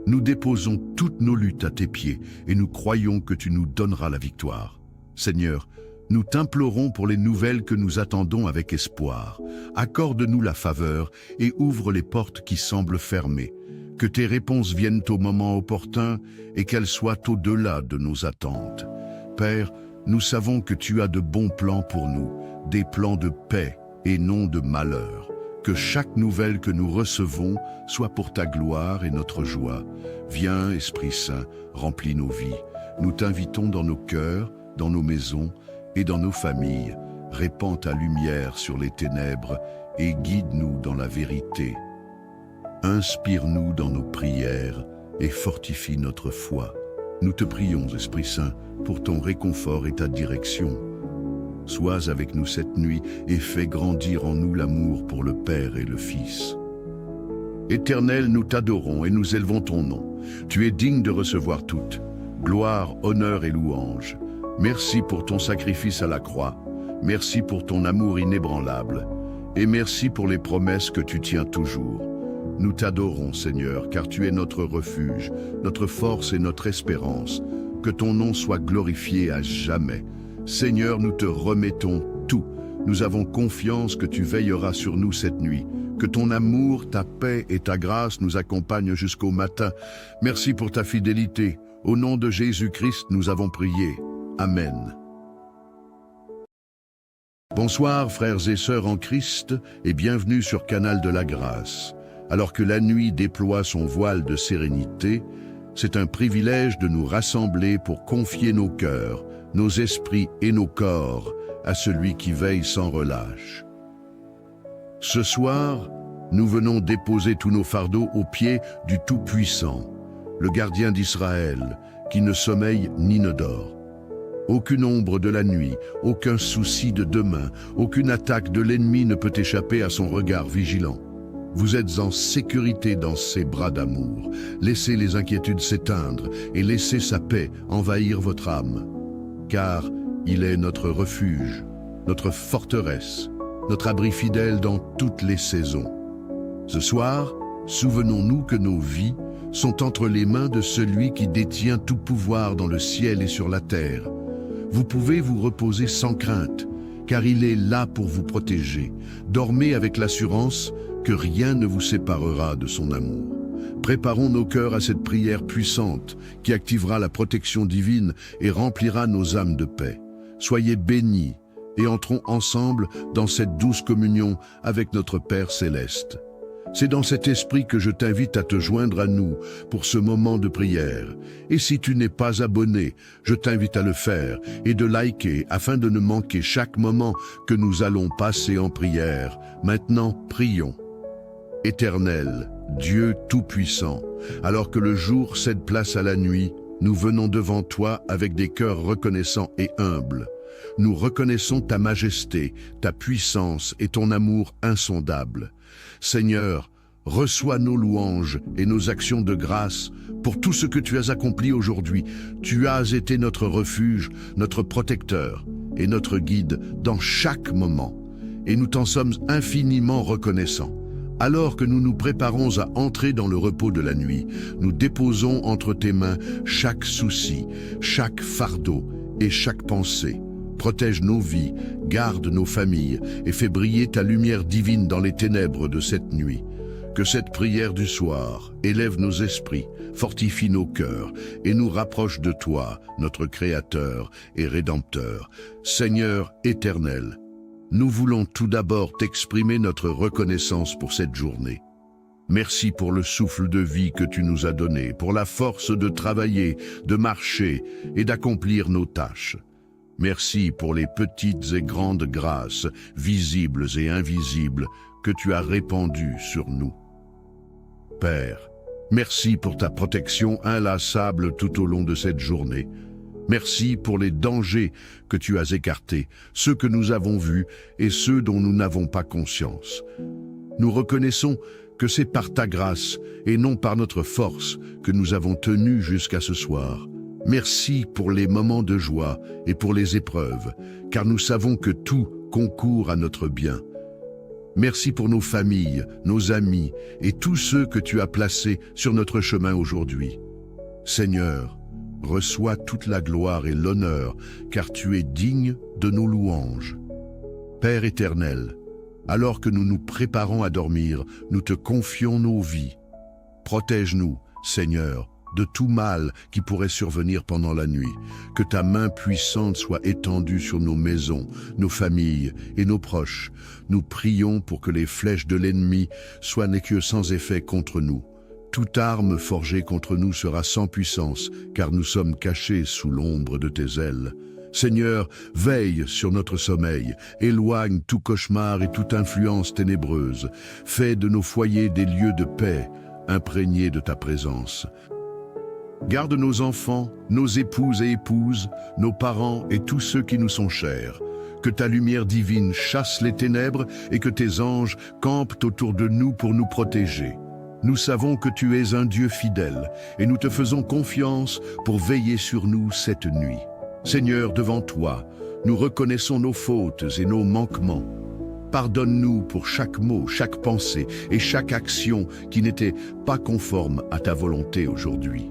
nous déposons toutes nos luttes à tes pieds et nous croyons que tu nous donneras la victoire. Seigneur, nous t'implorons pour les nouvelles que nous attendons avec espoir. Accorde-nous la faveur et ouvre les portes qui semblent fermées. Que tes réponses viennent au moment opportun et qu'elles soient au-delà de nos attentes. Père, nous savons que tu as de bons plans pour nous, des plans de paix et non de malheur. Que chaque nouvelle que nous recevons soit pour ta gloire et notre joie. Viens, Esprit Saint, remplis nos vies. Nous t'invitons dans nos cœurs, dans nos maisons et dans nos familles. Répands ta lumière sur les ténèbres et guide-nous dans la vérité. Inspire-nous dans nos prières et fortifie notre foi. Nous te prions, Esprit Saint, pour ton réconfort et ta direction. Sois avec nous cette nuit et fais grandir en nous l'amour pour le Père et le Fils. Éternel, nous t'adorons et nous élevons ton nom. Tu es digne de recevoir toute gloire, honneur et louange. Merci pour ton sacrifice à la croix. Merci pour ton amour inébranlable. Et merci pour les promesses que tu tiens toujours. Nous t'adorons, Seigneur, car tu es notre refuge, notre force et notre espérance. Que ton nom soit glorifié à jamais. Seigneur, nous te remettons tout. Nous avons confiance que tu veilleras sur nous cette nuit. Que ton amour, ta paix et ta grâce nous accompagnent jusqu'au matin. Merci pour ta fidélité. Au nom de Jésus-Christ, nous avons prié. Amen. Bonsoir, frères et sœurs en Christ, et bienvenue sur Canal de la Grâce. Alors que la nuit déploie son voile de sérénité, c'est un privilège de nous rassembler pour confier nos cœurs, nos esprits et nos corps à celui qui veille sans relâche. Ce soir, nous venons déposer tous nos fardeaux aux pieds du Tout-Puissant, le gardien d'Israël, qui ne sommeille ni ne dort. Aucune ombre de la nuit, aucun souci de demain, aucune attaque de l'ennemi ne peut échapper à son regard vigilant. Vous êtes en sécurité dans ses bras d'amour. Laissez les inquiétudes s'éteindre et laissez sa paix envahir votre âme. Car il est notre refuge, notre forteresse, notre abri fidèle dans toutes les saisons. Ce soir, souvenons-nous que nos vies sont entre les mains de celui qui détient tout pouvoir dans le ciel et sur la terre. Vous pouvez vous reposer sans crainte, car il est là pour vous protéger. Dormez avec l'assurance que rien ne vous séparera de son amour. Préparons nos cœurs à cette prière puissante qui activera la protection divine et remplira nos âmes de paix. Soyez bénis et entrons ensemble dans cette douce communion avec notre Père céleste. C'est dans cet esprit que je t'invite à te joindre à nous pour ce moment de prière. Et si tu n'es pas abonné, je t'invite à le faire et de liker afin de ne manquer chaque moment que nous allons passer en prière. Maintenant, prions. Éternel, Dieu Tout-Puissant, alors que le jour cède place à la nuit, nous venons devant toi avec des cœurs reconnaissants et humbles. Nous reconnaissons ta majesté, ta puissance et ton amour insondable. Seigneur, reçois nos louanges et nos actions de grâce pour tout ce que tu as accompli aujourd'hui. Tu as été notre refuge, notre protecteur et notre guide dans chaque moment. Et nous t'en sommes infiniment reconnaissants. Alors que nous nous préparons à entrer dans le repos de la nuit, nous déposons entre tes mains chaque souci, chaque fardeau et chaque pensée. Protège nos vies, garde nos familles et fais briller ta lumière divine dans les ténèbres de cette nuit. Que cette prière du soir élève nos esprits, fortifie nos cœurs et nous rapproche de toi, notre Créateur et Rédempteur. Seigneur éternel, nous voulons tout d'abord t'exprimer notre reconnaissance pour cette journée. Merci pour le souffle de vie que tu nous as donné, pour la force de travailler, de marcher et d'accomplir nos tâches. Merci pour les petites et grandes grâces, visibles et invisibles, que tu as répandues sur nous. Père, merci pour ta protection inlassable tout au long de cette journée. Merci pour les dangers que tu as écartés, ceux que nous avons vus et ceux dont nous n'avons pas conscience. Nous reconnaissons que c'est par ta grâce et non par notre force que nous avons tenu jusqu'à ce soir. Merci pour les moments de joie et pour les épreuves, car nous savons que tout concourt à notre bien. Merci pour nos familles, nos amis et tous ceux que tu as placés sur notre chemin aujourd'hui. Seigneur, reçois toute la gloire et l'honneur, car tu es digne de nos louanges. Père éternel, alors que nous nous préparons à dormir, nous te confions nos vies. Protège-nous, Seigneur, de tout mal qui pourrait survenir pendant la nuit. Que ta main puissante soit étendue sur nos maisons, nos familles et nos proches. Nous prions pour que les flèches de l'ennemi soient que sans effet contre nous. Toute arme forgée contre nous sera sans puissance, car nous sommes cachés sous l'ombre de tes ailes. Seigneur, veille sur notre sommeil, éloigne tout cauchemar et toute influence ténébreuse. Fais de nos foyers des lieux de paix, imprégnés de ta présence. Garde nos enfants, nos épouses et épouses, nos parents et tous ceux qui nous sont chers. Que ta lumière divine chasse les ténèbres et que tes anges campent autour de nous pour nous protéger. Nous savons que tu es un Dieu fidèle et nous te faisons confiance pour veiller sur nous cette nuit. Seigneur, devant toi, nous reconnaissons nos fautes et nos manquements. Pardonne-nous pour chaque mot, chaque pensée et chaque action qui n'était pas conforme à ta volonté aujourd'hui.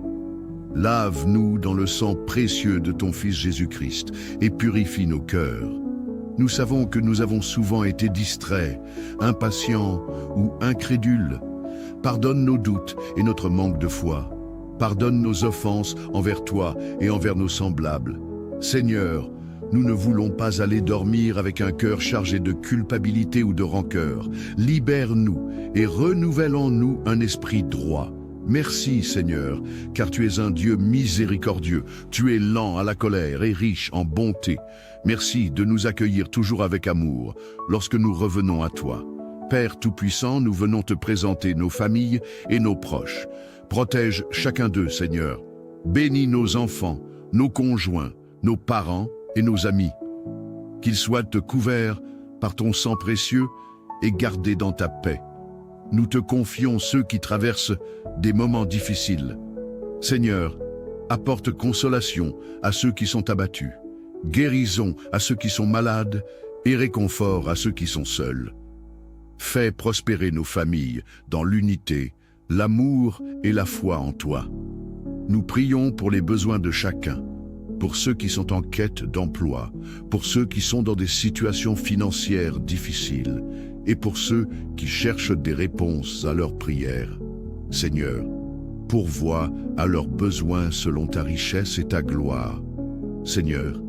Lave-nous dans le sang précieux de ton Fils Jésus-Christ et purifie nos cœurs. Nous savons que nous avons souvent été distraits, impatients ou incrédules. Pardonne nos doutes et notre manque de foi. Pardonne nos offenses envers toi et envers nos semblables. Seigneur, nous ne voulons pas aller dormir avec un cœur chargé de culpabilité ou de rancœur. Libère-nous et renouvelle en nous un esprit droit. Merci Seigneur, car tu es un Dieu miséricordieux. Tu es lent à la colère et riche en bonté. Merci de nous accueillir toujours avec amour lorsque nous revenons à toi. Père Tout-Puissant, nous venons te présenter nos familles et nos proches. Protège chacun d'eux, Seigneur. Bénis nos enfants, nos conjoints, nos parents et nos amis. Qu'ils soient couverts par ton sang précieux et gardés dans ta paix. Nous te confions ceux qui traversent des moments difficiles. Seigneur, apporte consolation à ceux qui sont abattus, guérison à ceux qui sont malades et réconfort à ceux qui sont seuls. Fais prospérer nos familles dans l'unité, l'amour et la foi en toi. Nous prions pour les besoins de chacun, pour ceux qui sont en quête d'emploi, pour ceux qui sont dans des situations financières difficiles et pour ceux qui cherchent des réponses à leurs prières. Seigneur, pourvois à leurs besoins selon ta richesse et ta gloire. Seigneur,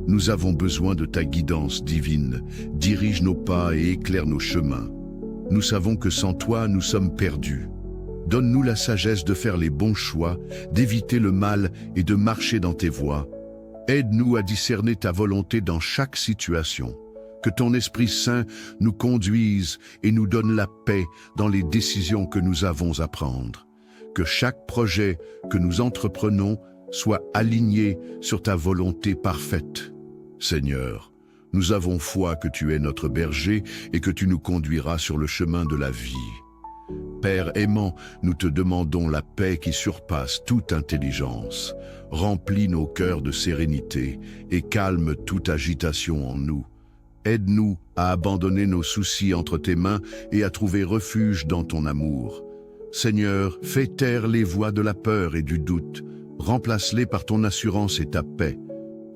nous avons besoin de ta guidance divine. Dirige nos pas et éclaire nos chemins. Nous savons que sans toi, nous sommes perdus. Donne-nous la sagesse de faire les bons choix, d'éviter le mal et de marcher dans tes voies. Aide-nous à discerner ta volonté dans chaque situation. Que ton Esprit Saint nous conduise et nous donne la paix dans les décisions que nous avons à prendre. Que chaque projet que nous entreprenons soit aligné sur ta volonté parfaite. Seigneur, nous avons foi que tu es notre berger et que tu nous conduiras sur le chemin de la vie. Père aimant, nous te demandons la paix qui surpasse toute intelligence. Remplis nos cœurs de sérénité et calme toute agitation en nous. Aide-nous à abandonner nos soucis entre tes mains et à trouver refuge dans ton amour. Seigneur, fais taire les voix de la peur et du doute. Remplace-les par ton assurance et ta paix.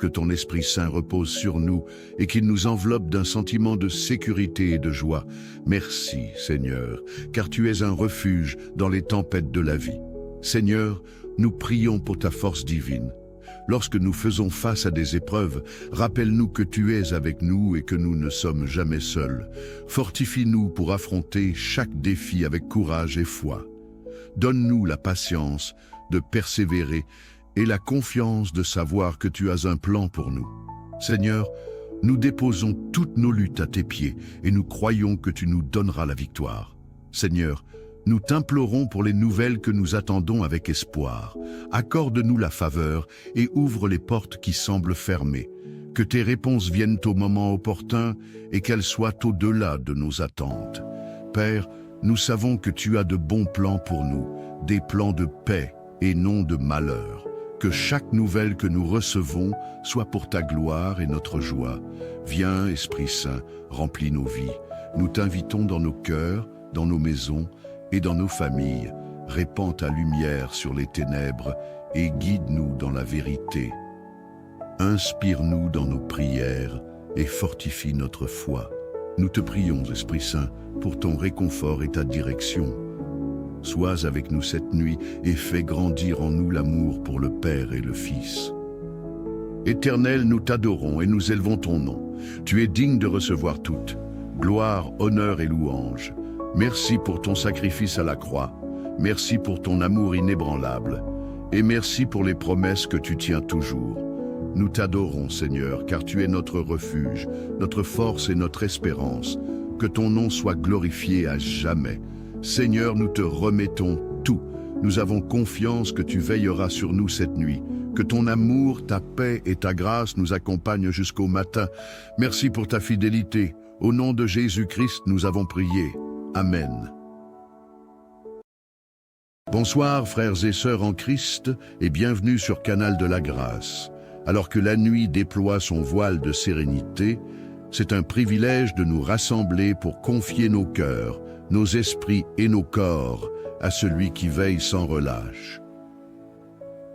que ton Esprit Saint repose sur nous et qu'il nous enveloppe d'un sentiment de sécurité et de joie. Merci, Seigneur, car tu es un refuge dans les tempêtes de la vie. Seigneur, nous prions pour ta force divine. Lorsque nous faisons face à des épreuves, rappelle-nous que tu es avec nous et que nous ne sommes jamais seuls. Fortifie-nous pour affronter chaque défi avec courage et foi. Donne-nous la patience de persévérer et la confiance de savoir que tu as un plan pour nous. Seigneur, nous déposons toutes nos luttes à tes pieds et nous croyons que tu nous donneras la victoire. Seigneur, nous t'implorons pour les nouvelles que nous attendons avec espoir. Accorde-nous la faveur et ouvre les portes qui semblent fermées. Que tes réponses viennent au moment opportun et qu'elles soient au-delà de nos attentes. Père, nous savons que tu as de bons plans pour nous, des plans de paix et non de malheur. Que chaque nouvelle que nous recevons soit pour ta gloire et notre joie. Viens, Esprit Saint, remplis nos vies. Nous t'invitons dans nos cœurs, dans nos maisons et dans nos familles. Répands ta lumière sur les ténèbres et guide-nous dans la vérité. Inspire-nous dans nos prières et fortifie notre foi. Nous te prions, Esprit Saint, pour ton réconfort et ta direction. Sois avec nous cette nuit et fais grandir en nous l'amour pour le Père et le Fils. Éternel, nous t'adorons et nous élevons ton nom. Tu es digne de recevoir toute gloire, honneur et louange. Merci pour ton sacrifice à la croix. Merci pour ton amour inébranlable. Et merci pour les promesses que tu tiens toujours. Nous t'adorons, Seigneur, car tu es notre refuge, notre force et notre espérance. Que ton nom soit glorifié à jamais. Seigneur, nous te remettons tout. Nous avons confiance que tu veilleras sur nous cette nuit. Que ton amour, ta paix et ta grâce nous accompagnent jusqu'au matin. Merci pour ta fidélité. Au nom de Jésus-Christ, nous avons prié. Amen. Bonsoir, frères et sœurs en Christ, et bienvenue sur Canal de la Grâce. Alors que la nuit déploie son voile de sérénité, c'est un privilège de nous rassembler pour confier nos cœurs, nos esprits et nos corps à celui qui veille sans relâche.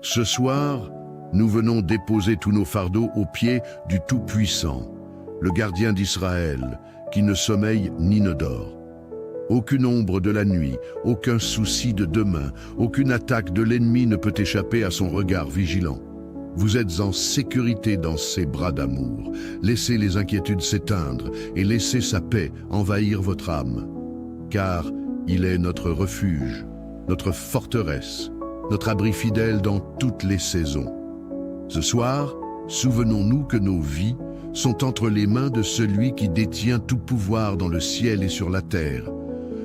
Ce soir, nous venons déposer tous nos fardeaux aux pieds du Tout-Puissant, le gardien d'Israël, qui ne sommeille ni ne dort. Aucune ombre de la nuit, aucun souci de demain, aucune attaque de l'ennemi ne peut échapper à son regard vigilant. Vous êtes en sécurité dans ses bras d'amour. Laissez les inquiétudes s'éteindre et laissez sa paix envahir votre âme. Car il est notre refuge, notre forteresse, notre abri fidèle dans toutes les saisons. Ce soir, souvenons-nous que nos vies sont entre les mains de celui qui détient tout pouvoir dans le ciel et sur la terre.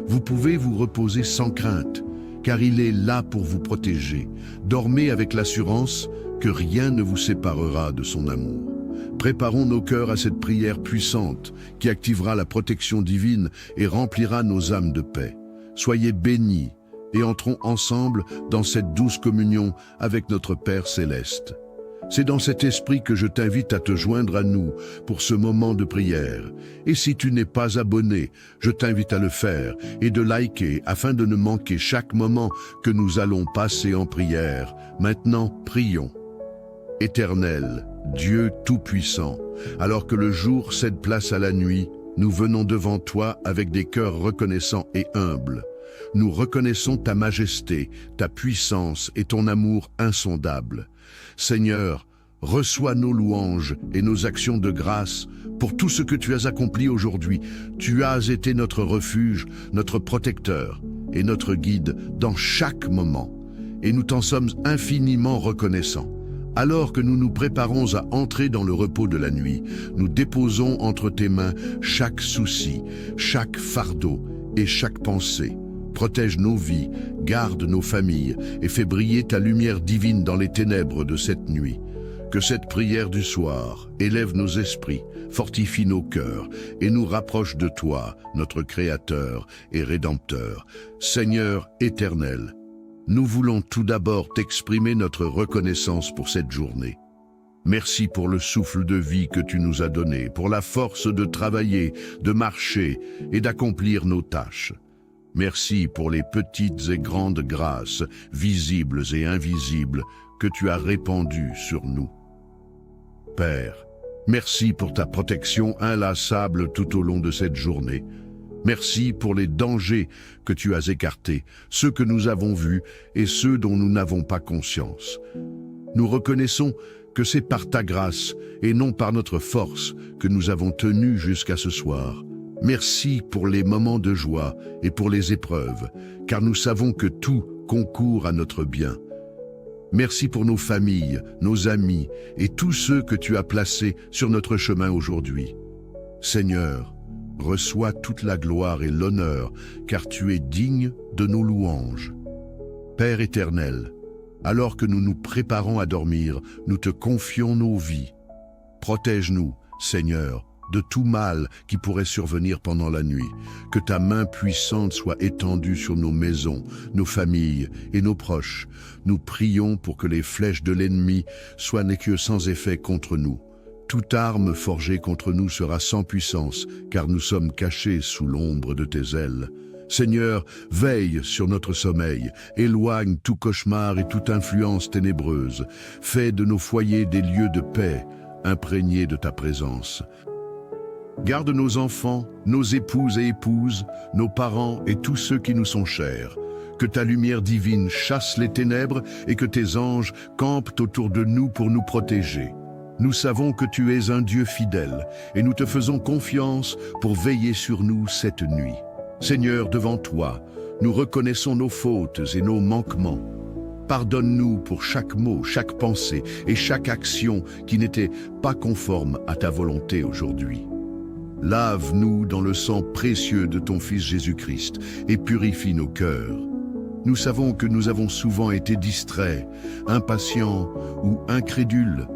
Vous pouvez vous reposer sans crainte, car il est là pour vous protéger. Dormez avec l'assurance que rien ne vous séparera de son amour. Préparons nos cœurs à cette prière puissante qui activera la protection divine et remplira nos âmes de paix. Soyez bénis et entrons ensemble dans cette douce communion avec notre Père céleste. C'est dans cet esprit que je t'invite à te joindre à nous pour ce moment de prière. Et si tu n'es pas abonné, je t'invite à le faire et de liker afin de ne manquer chaque moment que nous allons passer en prière. Maintenant, prions. Éternel, Dieu Tout-Puissant, alors que le jour cède place à la nuit, nous venons devant toi avec des cœurs reconnaissants et humbles. Nous reconnaissons ta majesté, ta puissance et ton amour insondable. Seigneur, reçois nos louanges et nos actions de grâce pour tout ce que tu as accompli aujourd'hui. Tu as été notre refuge, notre protecteur et notre guide dans chaque moment. Et nous t'en sommes infiniment reconnaissants. Alors que nous nous préparons à entrer dans le repos de la nuit, nous déposons entre tes mains chaque souci, chaque fardeau et chaque pensée. Protège nos vies, garde nos familles et fais briller ta lumière divine dans les ténèbres de cette nuit. Que cette prière du soir élève nos esprits, fortifie nos cœurs et nous rapproche de toi, notre Créateur et Rédempteur. Seigneur éternel, nous voulons tout d'abord t'exprimer notre reconnaissance pour cette journée. Merci pour le souffle de vie que tu nous as donné, pour la force de travailler, de marcher et d'accomplir nos tâches. Merci pour les petites et grandes grâces, visibles et invisibles, que tu as répandues sur nous. Père, merci pour ta protection inlassable tout au long de cette journée. Merci pour les dangers que tu as écartés, ceux que nous avons vus et ceux dont nous n'avons pas conscience. Nous reconnaissons que c'est par ta grâce et non par notre force que nous avons tenu jusqu'à ce soir. Merci pour les moments de joie et pour les épreuves, car nous savons que tout concourt à notre bien. Merci pour nos familles, nos amis et tous ceux que tu as placés sur notre chemin aujourd'hui. Seigneur, reçois toute la gloire et l'honneur, car tu es digne de nos louanges. Père éternel, alors que nous nous préparons à dormir, nous te confions nos vies. Protège-nous, Seigneur, de tout mal qui pourrait survenir pendant la nuit. Que ta main puissante soit étendue sur nos maisons, nos familles et nos proches. Nous prions pour que les flèches de l'ennemi soient que sans effet contre nous. Toute arme forgée contre nous sera sans puissance, car nous sommes cachés sous l'ombre de tes ailes. Seigneur, veille sur notre sommeil, éloigne tout cauchemar et toute influence ténébreuse. Fais de nos foyers des lieux de paix, imprégnés de ta présence. Garde nos enfants, nos épouses et épouses, nos parents et tous ceux qui nous sont chers. Que ta lumière divine chasse les ténèbres et que tes anges campent autour de nous pour nous protéger. Nous savons que tu es un Dieu fidèle et nous te faisons confiance pour veiller sur nous cette nuit. Seigneur, devant toi, nous reconnaissons nos fautes et nos manquements. Pardonne-nous pour chaque mot, chaque pensée et chaque action qui n'était pas conforme à ta volonté aujourd'hui. Lave-nous dans le sang précieux de ton Fils Jésus-Christ et purifie nos cœurs. Nous savons que nous avons souvent été distraits, impatients ou incrédules.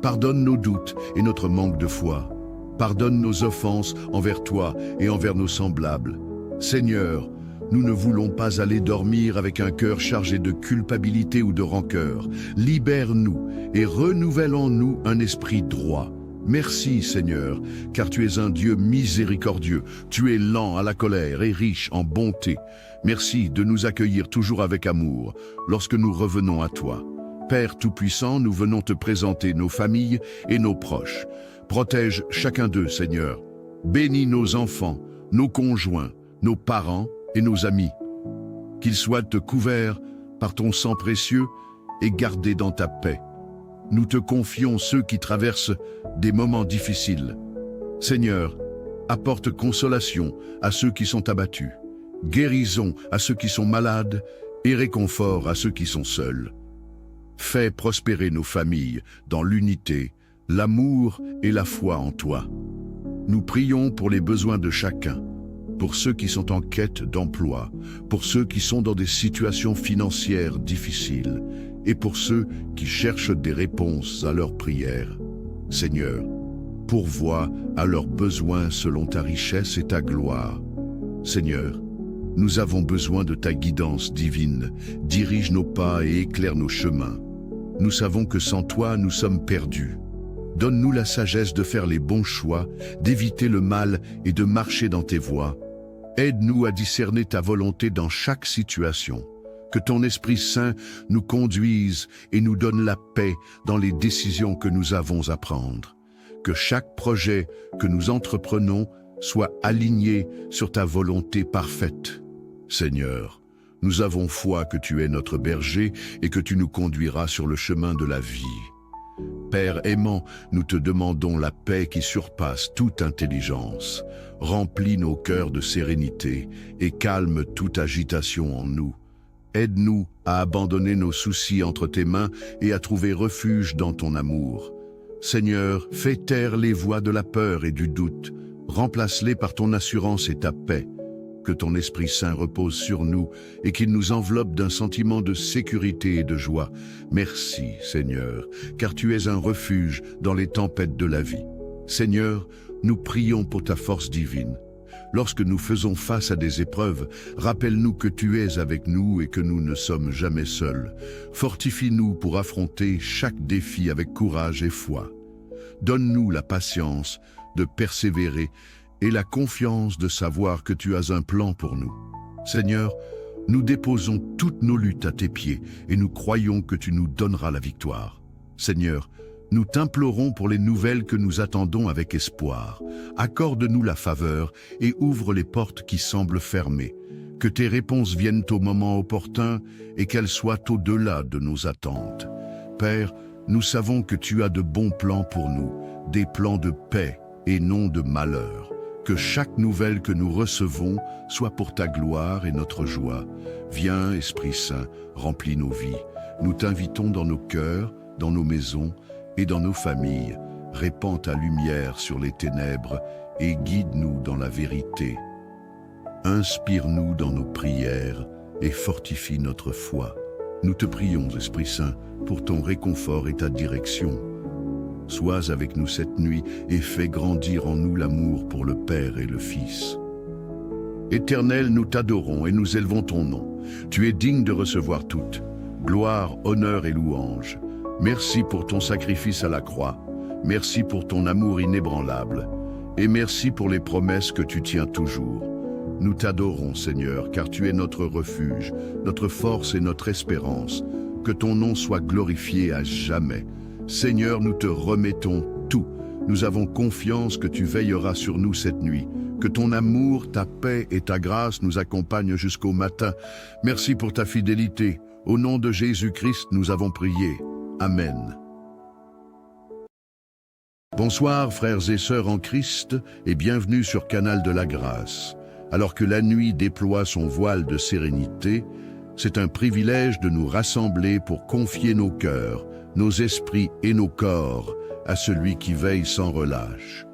Pardonne nos doutes et notre manque de foi. Pardonne nos offenses envers toi et envers nos semblables. Seigneur, nous ne voulons pas aller dormir avec un cœur chargé de culpabilité ou de rancœur. Libère-nous et renouvelle en nous un esprit droit. Merci Seigneur, car tu es un Dieu miséricordieux. Tu es lent à la colère et riche en bonté. Merci de nous accueillir toujours avec amour lorsque nous revenons à toi. Père Tout-Puissant, nous venons te présenter nos familles et nos proches. Protège chacun d'eux, Seigneur. Bénis nos enfants, nos conjoints, nos parents et nos amis. Qu'ils soient couverts par ton sang précieux et gardés dans ta paix. Nous te confions ceux qui traversent des moments difficiles. Seigneur, apporte consolation à ceux qui sont abattus, guérison à ceux qui sont malades et réconfort à ceux qui sont seuls. Fais prospérer nos familles dans l'unité, l'amour et la foi en toi. Nous prions pour les besoins de chacun, pour ceux qui sont en quête d'emploi, pour ceux qui sont dans des situations financières difficiles et pour ceux qui cherchent des réponses à leurs prières. Seigneur, pourvois à leurs besoins selon ta richesse et ta gloire. Seigneur, nous avons besoin de ta guidance divine. Dirige nos pas et éclaire nos chemins. Nous savons que sans toi, nous sommes perdus. Donne-nous la sagesse de faire les bons choix, d'éviter le mal et de marcher dans tes voies. Aide-nous à discerner ta volonté dans chaque situation. Que ton Esprit Saint nous conduise et nous donne la paix dans les décisions que nous avons à prendre. Que chaque projet que nous entreprenons soit aligné sur ta volonté parfaite. Seigneur, nous avons foi que tu es notre berger et que tu nous conduiras sur le chemin de la vie. Père aimant, nous te demandons la paix qui surpasse toute intelligence. Remplis nos cœurs de sérénité et calme toute agitation en nous. Aide-nous à abandonner nos soucis entre tes mains et à trouver refuge dans ton amour. Seigneur, fais taire les voix de la peur et du doute. Remplace-les par ton assurance et ta paix. Que ton Esprit Saint repose sur nous et qu'il nous enveloppe d'un sentiment de sécurité et de joie. Merci, Seigneur, car tu es un refuge dans les tempêtes de la vie. Seigneur, nous prions pour ta force divine. Lorsque nous faisons face à des épreuves, rappelle-nous que tu es avec nous et que nous ne sommes jamais seuls. Fortifie-nous pour affronter chaque défi avec courage et foi. Donne-nous la patience de persévérer et la confiance de savoir que tu as un plan pour nous. Seigneur, nous déposons toutes nos luttes à tes pieds et nous croyons que tu nous donneras la victoire. Seigneur, Nous t'implorons pour les nouvelles que nous attendons avec espoir. Accorde-nous la faveur et ouvre les portes qui semblent fermées. Que tes réponses viennent au moment opportun et qu'elles soient au-delà de nos attentes. Père, nous savons que tu as de bons plans pour nous, des plans de paix et non de malheur. Que chaque nouvelle que nous recevons soit pour ta gloire et notre joie. Viens, Esprit Saint, remplis nos vies. Nous t'invitons dans nos cœurs, dans nos maisons et dans nos familles. Répands ta lumière sur les ténèbres et guide-nous dans la vérité. Inspire-nous dans nos prières et fortifie notre foi. Nous te prions, Esprit Saint, pour ton réconfort et ta direction. Sois avec nous cette nuit et fais grandir en nous l'amour pour le Père et le Fils. Éternel, nous t'adorons et nous élevons ton nom. Tu es digne de recevoir toute gloire, honneur et louange. Merci pour ton sacrifice à la croix. Merci pour ton amour inébranlable. Et merci pour les promesses que tu tiens toujours. Nous t'adorons, Seigneur, car tu es notre refuge, notre force et notre espérance. Que ton nom soit glorifié à jamais. Seigneur, nous te remettons tout. Nous avons confiance que tu veilleras sur nous cette nuit. Que ton amour, ta paix et ta grâce nous accompagnent jusqu'au matin. Merci pour ta fidélité. Au nom de Jésus-Christ, nous avons prié. Amen. Bonsoir, frères et sœurs en Christ, et bienvenue sur Canal de la Grâce. Alors que la nuit déploie son voile de sérénité, c'est un privilège de nous rassembler pour confier nos cœurs, nos esprits et nos corps à celui qui veille sans relâche.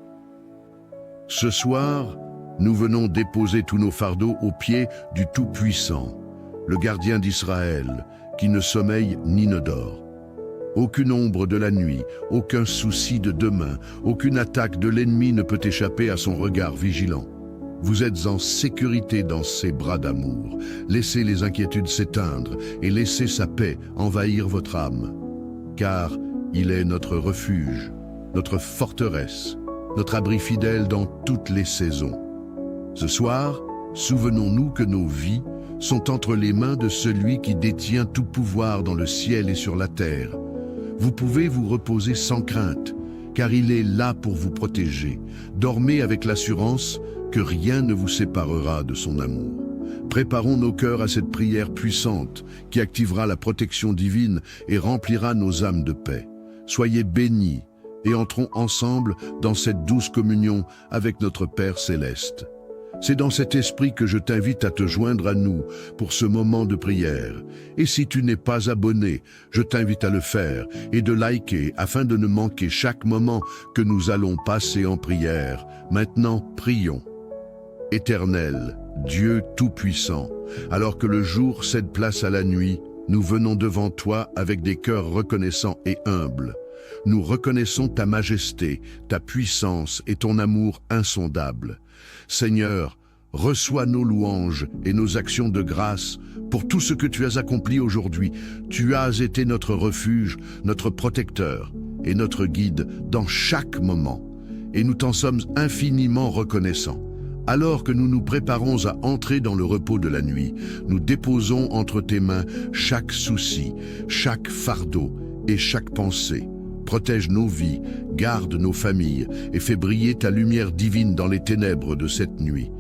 Ce soir, nous venons déposer tous nos fardeaux aux pieds du Tout-Puissant, le gardien d'Israël, qui ne sommeille ni ne dort. Aucune ombre de la nuit, aucun souci de demain, aucune attaque de l'ennemi ne peut échapper à son regard vigilant. Vous êtes en sécurité dans ses bras d'amour. Laissez les inquiétudes s'éteindre et laissez sa paix envahir votre âme. Car il est notre refuge, notre forteresse, notre abri fidèle dans toutes les saisons. Ce soir, souvenons-nous que nos vies sont entre les mains de celui qui détient tout pouvoir dans le ciel et sur la terre. Vous pouvez vous reposer sans crainte, car il est là pour vous protéger. Dormez avec l'assurance que rien ne vous séparera de son amour. Préparons nos cœurs à cette prière puissante qui activera la protection divine et remplira nos âmes de paix. Soyez bénis et entrons ensemble dans cette douce communion avec notre Père céleste. C'est dans cet esprit que je t'invite à te joindre à nous pour ce moment de prière. Et si tu n'es pas abonné, je t'invite à le faire et de liker afin de ne manquer chaque moment que nous allons passer en prière. Maintenant, prions. Éternel, Dieu Tout-Puissant, alors que le jour cède place à la nuit, nous venons devant toi avec des cœurs reconnaissants et humbles. Nous reconnaissons ta majesté, ta puissance et ton amour insondable. Seigneur, reçois nos louanges et nos actions de grâce pour tout ce que tu as accompli aujourd'hui. Tu as été notre refuge, notre protecteur et notre guide dans chaque moment. Et nous t'en sommes infiniment reconnaissants. Alors que nous nous préparons à entrer dans le repos de la nuit, nous déposons entre tes mains chaque souci, chaque fardeau et chaque pensée. Protège nos vies, garde nos familles et fais briller ta lumière divine dans les ténèbres de cette nuit.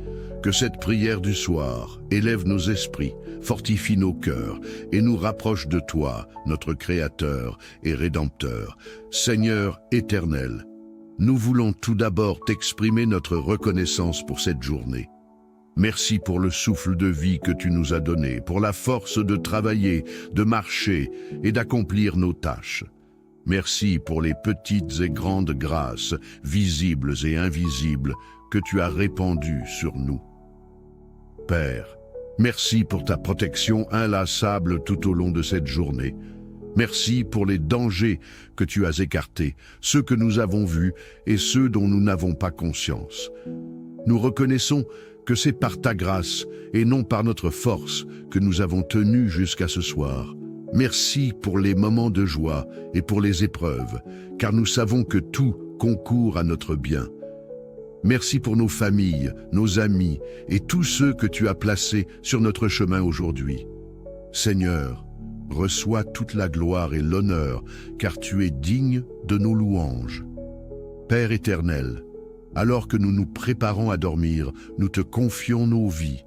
Que cette prière du soir élève nos esprits, fortifie nos cœurs et nous rapproche de toi, notre Créateur et Rédempteur. Seigneur éternel, nous voulons tout d'abord t'exprimer notre reconnaissance pour cette journée. Merci pour le souffle de vie que tu nous as donné, pour la force de travailler, de marcher et d'accomplir nos tâches. Merci pour les petites et grandes grâces, visibles et invisibles, que tu as répandues sur nous. Père, merci pour ta protection inlassable tout au long de cette journée. Merci pour les dangers que tu as écartés, ceux que nous avons vus et ceux dont nous n'avons pas conscience. Nous reconnaissons que c'est par ta grâce et non par notre force que nous avons tenu jusqu'à ce soir. Merci pour les moments de joie et pour les épreuves, car nous savons que tout concourt à notre bien. Merci pour nos familles, nos amis et tous ceux que tu as placés sur notre chemin aujourd'hui. Seigneur, Reçois toute la gloire et l'honneur, car tu es digne de nos louanges. Père éternel, alors que nous nous préparons à dormir, nous te confions nos vies.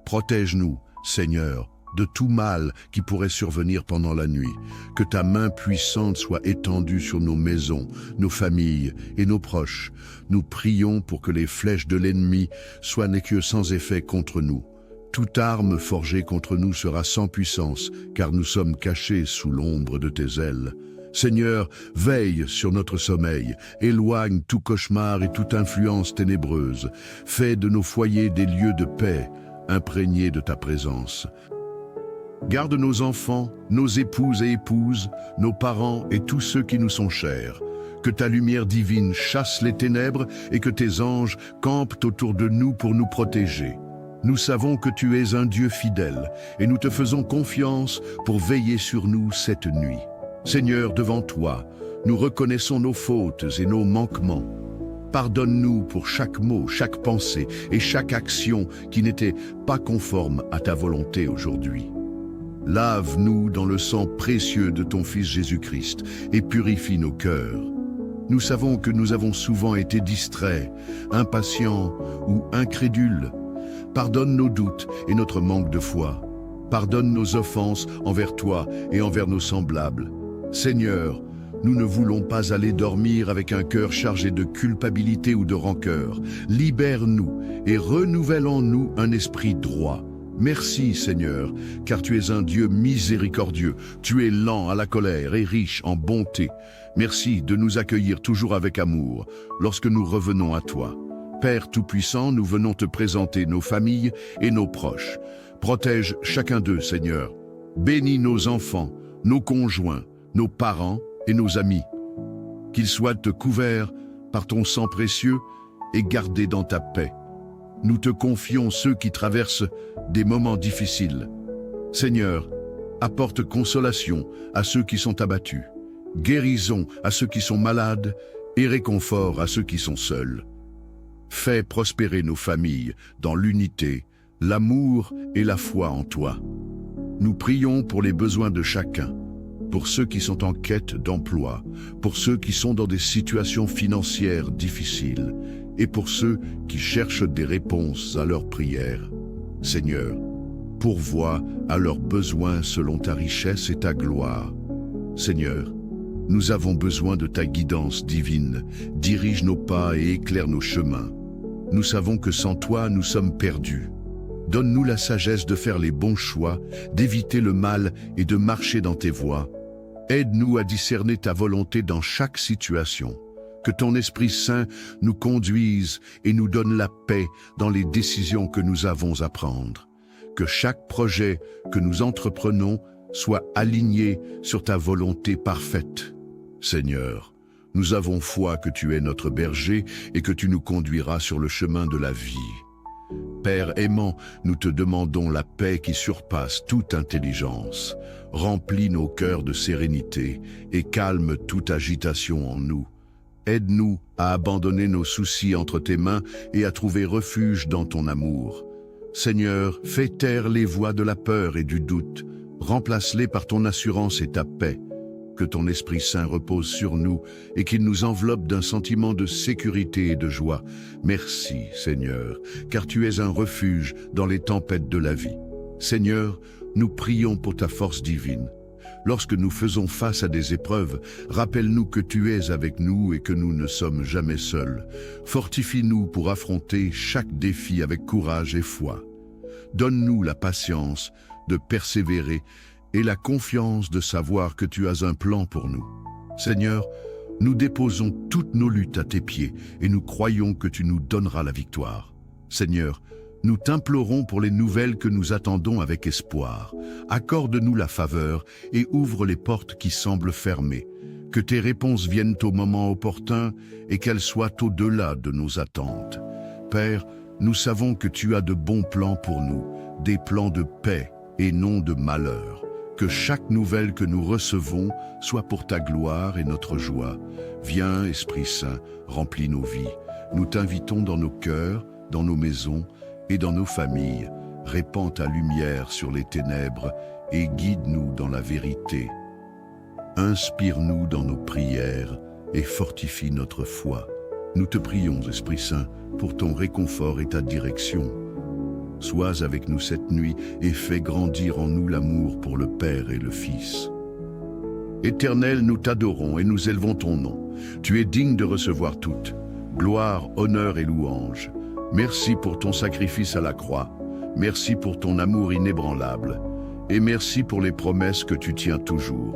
Protège-nous, Seigneur, de tout mal qui pourrait survenir pendant la nuit. Que ta main puissante soit étendue sur nos maisons, nos familles et nos proches. Nous prions pour que les flèches de l'ennemi soient que sans effet contre nous. Toute arme forgée contre nous sera sans puissance, car nous sommes cachés sous l'ombre de tes ailes. Seigneur, veille sur notre sommeil, éloigne tout cauchemar et toute influence ténébreuse. Fais de nos foyers des lieux de paix, imprégnés de ta présence. Garde nos enfants, nos épouses et épouses, nos parents et tous ceux qui nous sont chers. Que ta lumière divine chasse les ténèbres et que tes anges campent autour de nous pour nous protéger. Nous savons que tu es un Dieu fidèle et nous te faisons confiance pour veiller sur nous cette nuit. Seigneur, devant toi, nous reconnaissons nos fautes et nos manquements. Pardonne-nous pour chaque mot, chaque pensée et chaque action qui n'était pas conforme à ta volonté aujourd'hui. Lave-nous dans le sang précieux de ton Fils Jésus-Christ et purifie nos cœurs. Nous savons que nous avons souvent été distraits, impatients ou incrédules. Pardonne nos doutes et notre manque de foi. Pardonne nos offenses envers toi et envers nos semblables. Seigneur, nous ne voulons pas aller dormir avec un cœur chargé de culpabilité ou de rancœur. Libère-nous et renouvelle en nous un esprit droit. Merci Seigneur, car tu es un Dieu miséricordieux. Tu es lent à la colère et riche en bonté. Merci de nous accueillir toujours avec amour lorsque nous revenons à toi. Père Tout-Puissant, nous venons te présenter nos familles et nos proches. Protège chacun d'eux, Seigneur. Bénis nos enfants, nos conjoints, nos parents et nos amis. Qu'ils soient couverts par ton sang précieux et gardés dans ta paix. Nous te confions ceux qui traversent des moments difficiles. Seigneur, apporte consolation à ceux qui sont abattus, guérison à ceux qui sont malades et réconfort à ceux qui sont seuls. Fais prospérer nos familles dans l'unité, l'amour et la foi en toi. Nous prions pour les besoins de chacun, pour ceux qui sont en quête d'emploi, pour ceux qui sont dans des situations financières difficiles et pour ceux qui cherchent des réponses à leurs prières. Seigneur, pourvois à leurs besoins selon ta richesse et ta gloire. Seigneur, nous avons besoin de ta guidance divine. Dirige nos pas et éclaire nos chemins. Nous savons que sans toi, nous sommes perdus. Donne-nous la sagesse de faire les bons choix, d'éviter le mal et de marcher dans tes voies. Aide-nous à discerner ta volonté dans chaque situation. Que ton Esprit Saint nous conduise et nous donne la paix dans les décisions que nous avons à prendre. Que chaque projet que nous entreprenons soit aligné sur ta volonté parfaite. Seigneur, nous avons foi que tu es notre berger et que tu nous conduiras sur le chemin de la vie. Père aimant, nous te demandons la paix qui surpasse toute intelligence. Remplis nos cœurs de sérénité et calme toute agitation en nous. Aide-nous à abandonner nos soucis entre tes mains et à trouver refuge dans ton amour. Seigneur, fais taire les voix de la peur et du doute. Remplace-les par ton assurance et ta paix. Que ton Esprit Saint repose sur nous et qu'il nous enveloppe d'un sentiment de sécurité et de joie. Merci, Seigneur, car tu es un refuge dans les tempêtes de la vie. Seigneur, nous prions pour ta force divine. Lorsque nous faisons face à des épreuves, rappelle-nous que tu es avec nous et que nous ne sommes jamais seuls. Fortifie-nous pour affronter chaque défi avec courage et foi. Donne-nous la patience de persévérer et la confiance de savoir que tu as un plan pour nous. Seigneur, nous déposons toutes nos luttes à tes pieds et nous croyons que tu nous donneras la victoire. Seigneur, nous t'implorons pour les nouvelles que nous attendons avec espoir. Accorde-nous la faveur et ouvre les portes qui semblent fermées. Que tes réponses viennent au moment opportun et qu'elles soient au-delà de nos attentes. Père, nous savons que tu as de bons plans pour nous, des plans de paix et non de malheur. Que chaque nouvelle que nous recevons soit pour ta gloire et notre joie. Viens, Esprit Saint, remplis nos vies. Nous t'invitons dans nos cœurs, dans nos maisons et dans nos familles. Répands ta lumière sur les ténèbres et guide-nous dans la vérité. Inspire-nous dans nos prières et fortifie notre foi. Nous te prions, Esprit Saint, pour ton réconfort et ta direction. Sois avec nous cette nuit et fais grandir en nous l'amour pour le Père et le Fils. Éternel, nous t'adorons et nous élevons ton nom. Tu es digne de recevoir toute gloire, honneur et louange. Merci pour ton sacrifice à la croix. Merci pour ton amour inébranlable. Et merci pour les promesses que tu tiens toujours.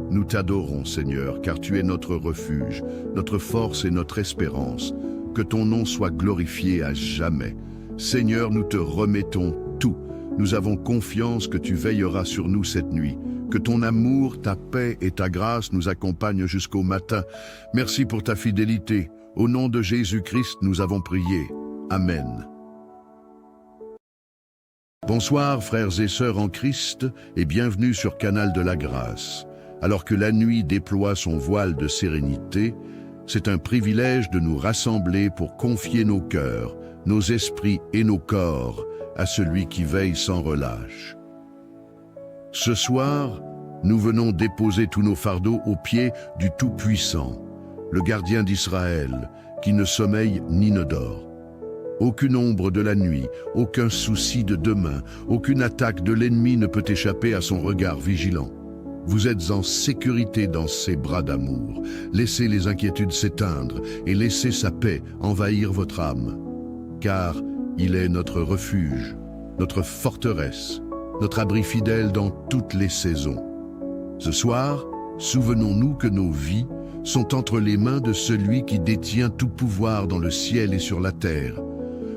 Nous t'adorons, Seigneur, car tu es notre refuge, notre force et notre espérance. Que ton nom soit glorifié à jamais. Seigneur, nous te remettons tout. Nous avons confiance que tu veilleras sur nous cette nuit. Que ton amour, ta paix et ta grâce nous accompagnent jusqu'au matin. Merci pour ta fidélité. Au nom de Jésus-Christ, nous avons prié. Amen. Bonsoir, frères et sœurs en Christ, et bienvenue sur Canal de la Grâce. Alors que la nuit déploie son voile de sérénité, c'est un privilège de nous rassembler pour confier nos cœurs, nos esprits et nos corps à celui qui veille sans relâche. Ce soir, nous venons déposer tous nos fardeaux aux pieds du Tout-Puissant, le gardien d'Israël, qui ne sommeille ni ne dort. Aucune ombre de la nuit, aucun souci de demain, aucune attaque de l'ennemi ne peut échapper à son regard vigilant. Vous êtes en sécurité dans ses bras d'amour. Laissez les inquiétudes s'éteindre et laissez sa paix envahir votre âme. Car il est notre refuge, notre forteresse, notre abri fidèle dans toutes les saisons. Ce soir, souvenons-nous que nos vies sont entre les mains de celui qui détient tout pouvoir dans le ciel et sur la terre.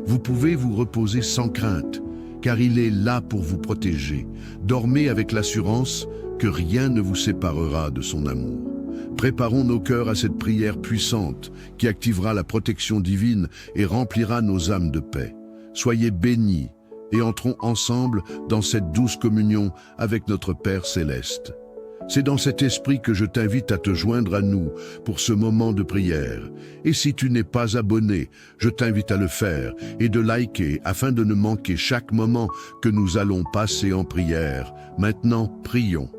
Vous pouvez vous reposer sans crainte, car il est là pour vous protéger. Dormez avec l'assurance que rien ne vous séparera de son amour. Préparons nos cœurs à cette prière puissante qui activera la protection divine et remplira nos âmes de paix. Soyez bénis et entrons ensemble dans cette douce communion avec notre Père céleste. C'est dans cet esprit que je t'invite à te joindre à nous pour ce moment de prière. Et si tu n'es pas abonné, je t'invite à le faire et de liker afin de ne manquer chaque moment que nous allons passer en prière. Maintenant, prions.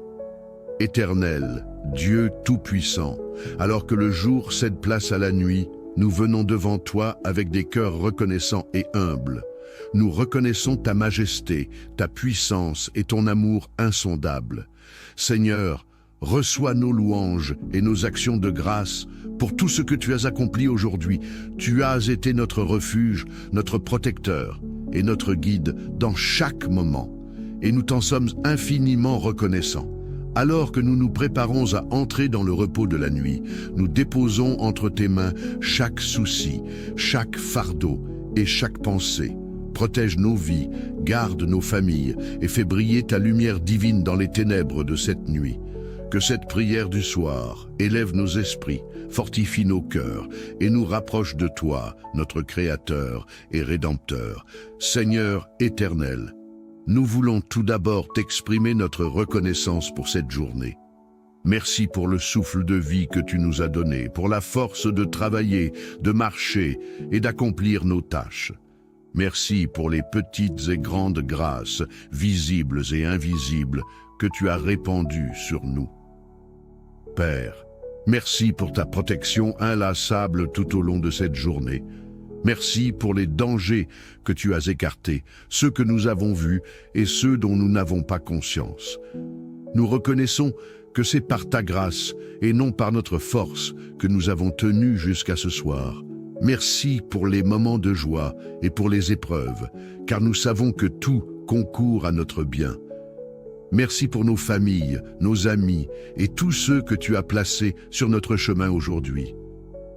Éternel, Dieu Tout-Puissant, alors que le jour cède place à la nuit, nous venons devant toi avec des cœurs reconnaissants et humbles. Nous reconnaissons ta majesté, ta puissance et ton amour insondable. Seigneur, reçois nos louanges et nos actions de grâce pour tout ce que tu as accompli aujourd'hui. Tu as été notre refuge, notre protecteur et notre guide dans chaque moment. Et nous t'en sommes infiniment reconnaissants. Alors que nous nous préparons à entrer dans le repos de la nuit, nous déposons entre tes mains chaque souci, chaque fardeau et chaque pensée. Protège nos vies, garde nos familles et fais briller ta lumière divine dans les ténèbres de cette nuit. Que cette prière du soir élève nos esprits, fortifie nos cœurs et nous rapproche de toi, notre Créateur et Rédempteur. Seigneur éternel, nous voulons tout d'abord t'exprimer notre reconnaissance pour cette journée. Merci pour le souffle de vie que tu nous as donné, pour la force de travailler, de marcher et d'accomplir nos tâches. Merci pour les petites et grandes grâces, visibles et invisibles, que tu as répandues sur nous. Père, merci pour ta protection inlassable tout au long de cette journée. Merci pour les dangers que tu as écartés, ceux que nous avons vus et ceux dont nous n'avons pas conscience. Nous reconnaissons que c'est par ta grâce et non par notre force que nous avons tenu jusqu'à ce soir. Merci pour les moments de joie et pour les épreuves, car nous savons que tout concourt à notre bien. Merci pour nos familles, nos amis et tous ceux que tu as placés sur notre chemin aujourd'hui.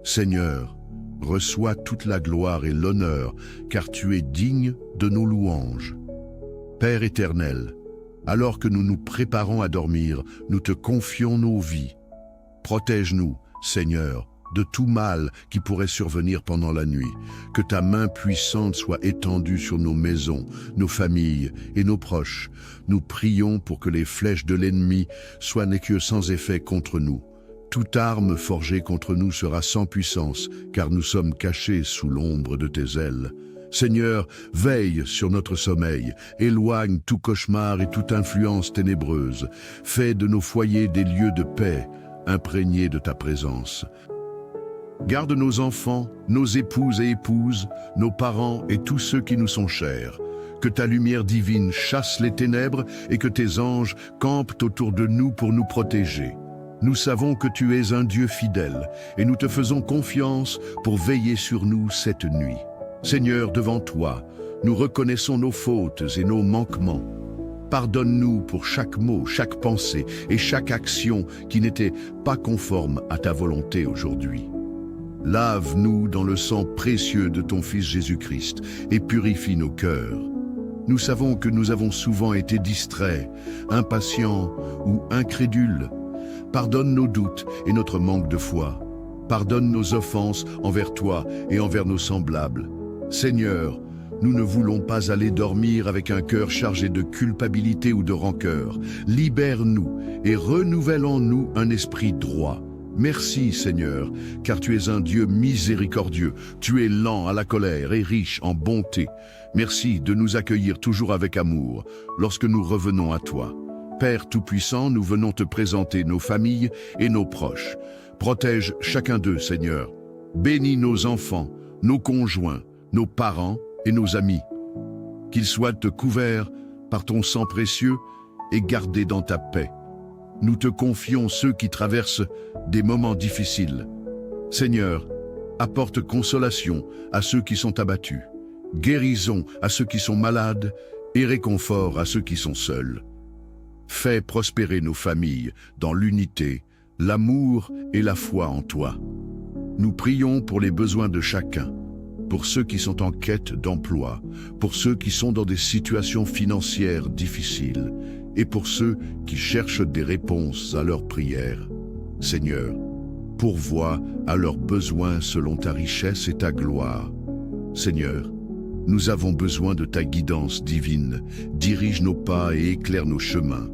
Seigneur, reçois toute la gloire et l'honneur, car tu es digne de nos louanges. Père éternel, alors que nous nous préparons à dormir, nous te confions nos vies. Protège-nous, Seigneur, de tout mal qui pourrait survenir pendant la nuit. Que ta main puissante soit étendue sur nos maisons, nos familles et nos proches. Nous prions pour que les flèches de l'ennemi soient que sans effet contre nous. Toute arme forgée contre nous sera sans puissance, car nous sommes cachés sous l'ombre de tes ailes. Seigneur, veille sur notre sommeil, éloigne tout cauchemar et toute influence ténébreuse. Fais de nos foyers des lieux de paix, imprégnés de ta présence. Garde nos enfants, nos épouses et épouses, nos parents et tous ceux qui nous sont chers. Que ta lumière divine chasse les ténèbres et que tes anges campent autour de nous pour nous protéger. Nous savons que tu es un Dieu fidèle et nous te faisons confiance pour veiller sur nous cette nuit. Seigneur, devant toi, nous reconnaissons nos fautes et nos manquements. Pardonne-nous pour chaque mot, chaque pensée et chaque action qui n'était pas conforme à ta volonté aujourd'hui. Lave-nous dans le sang précieux de ton Fils Jésus-Christ et purifie nos cœurs. Nous savons que nous avons souvent été distraits, impatients ou incrédules. Pardonne nos doutes et notre manque de foi. Pardonne nos offenses envers toi et envers nos semblables. Seigneur, nous ne voulons pas aller dormir avec un cœur chargé de culpabilité ou de rancœur. Libère-nous et renouvelle en nous un esprit droit. Merci Seigneur, car tu es un Dieu miséricordieux. Tu es lent à la colère et riche en bonté. Merci de nous accueillir toujours avec amour lorsque nous revenons à toi. Père Tout-Puissant, nous venons te présenter nos familles et nos proches. Protège chacun d'eux, Seigneur. Bénis nos enfants, nos conjoints, nos parents et nos amis. Qu'ils soient couverts par ton sang précieux et gardés dans ta paix. Nous te confions ceux qui traversent des moments difficiles. Seigneur, apporte consolation à ceux qui sont abattus, guérison à ceux qui sont malades et réconfort à ceux qui sont seuls. Fais prospérer nos familles dans l'unité, l'amour et la foi en toi. Nous prions pour les besoins de chacun, pour ceux qui sont en quête d'emploi, pour ceux qui sont dans des situations financières difficiles et pour ceux qui cherchent des réponses à leurs prières. Seigneur, pourvois à leurs besoins selon ta richesse et ta gloire. Seigneur, nous avons besoin de ta guidance divine. Dirige nos pas et éclaire nos chemins.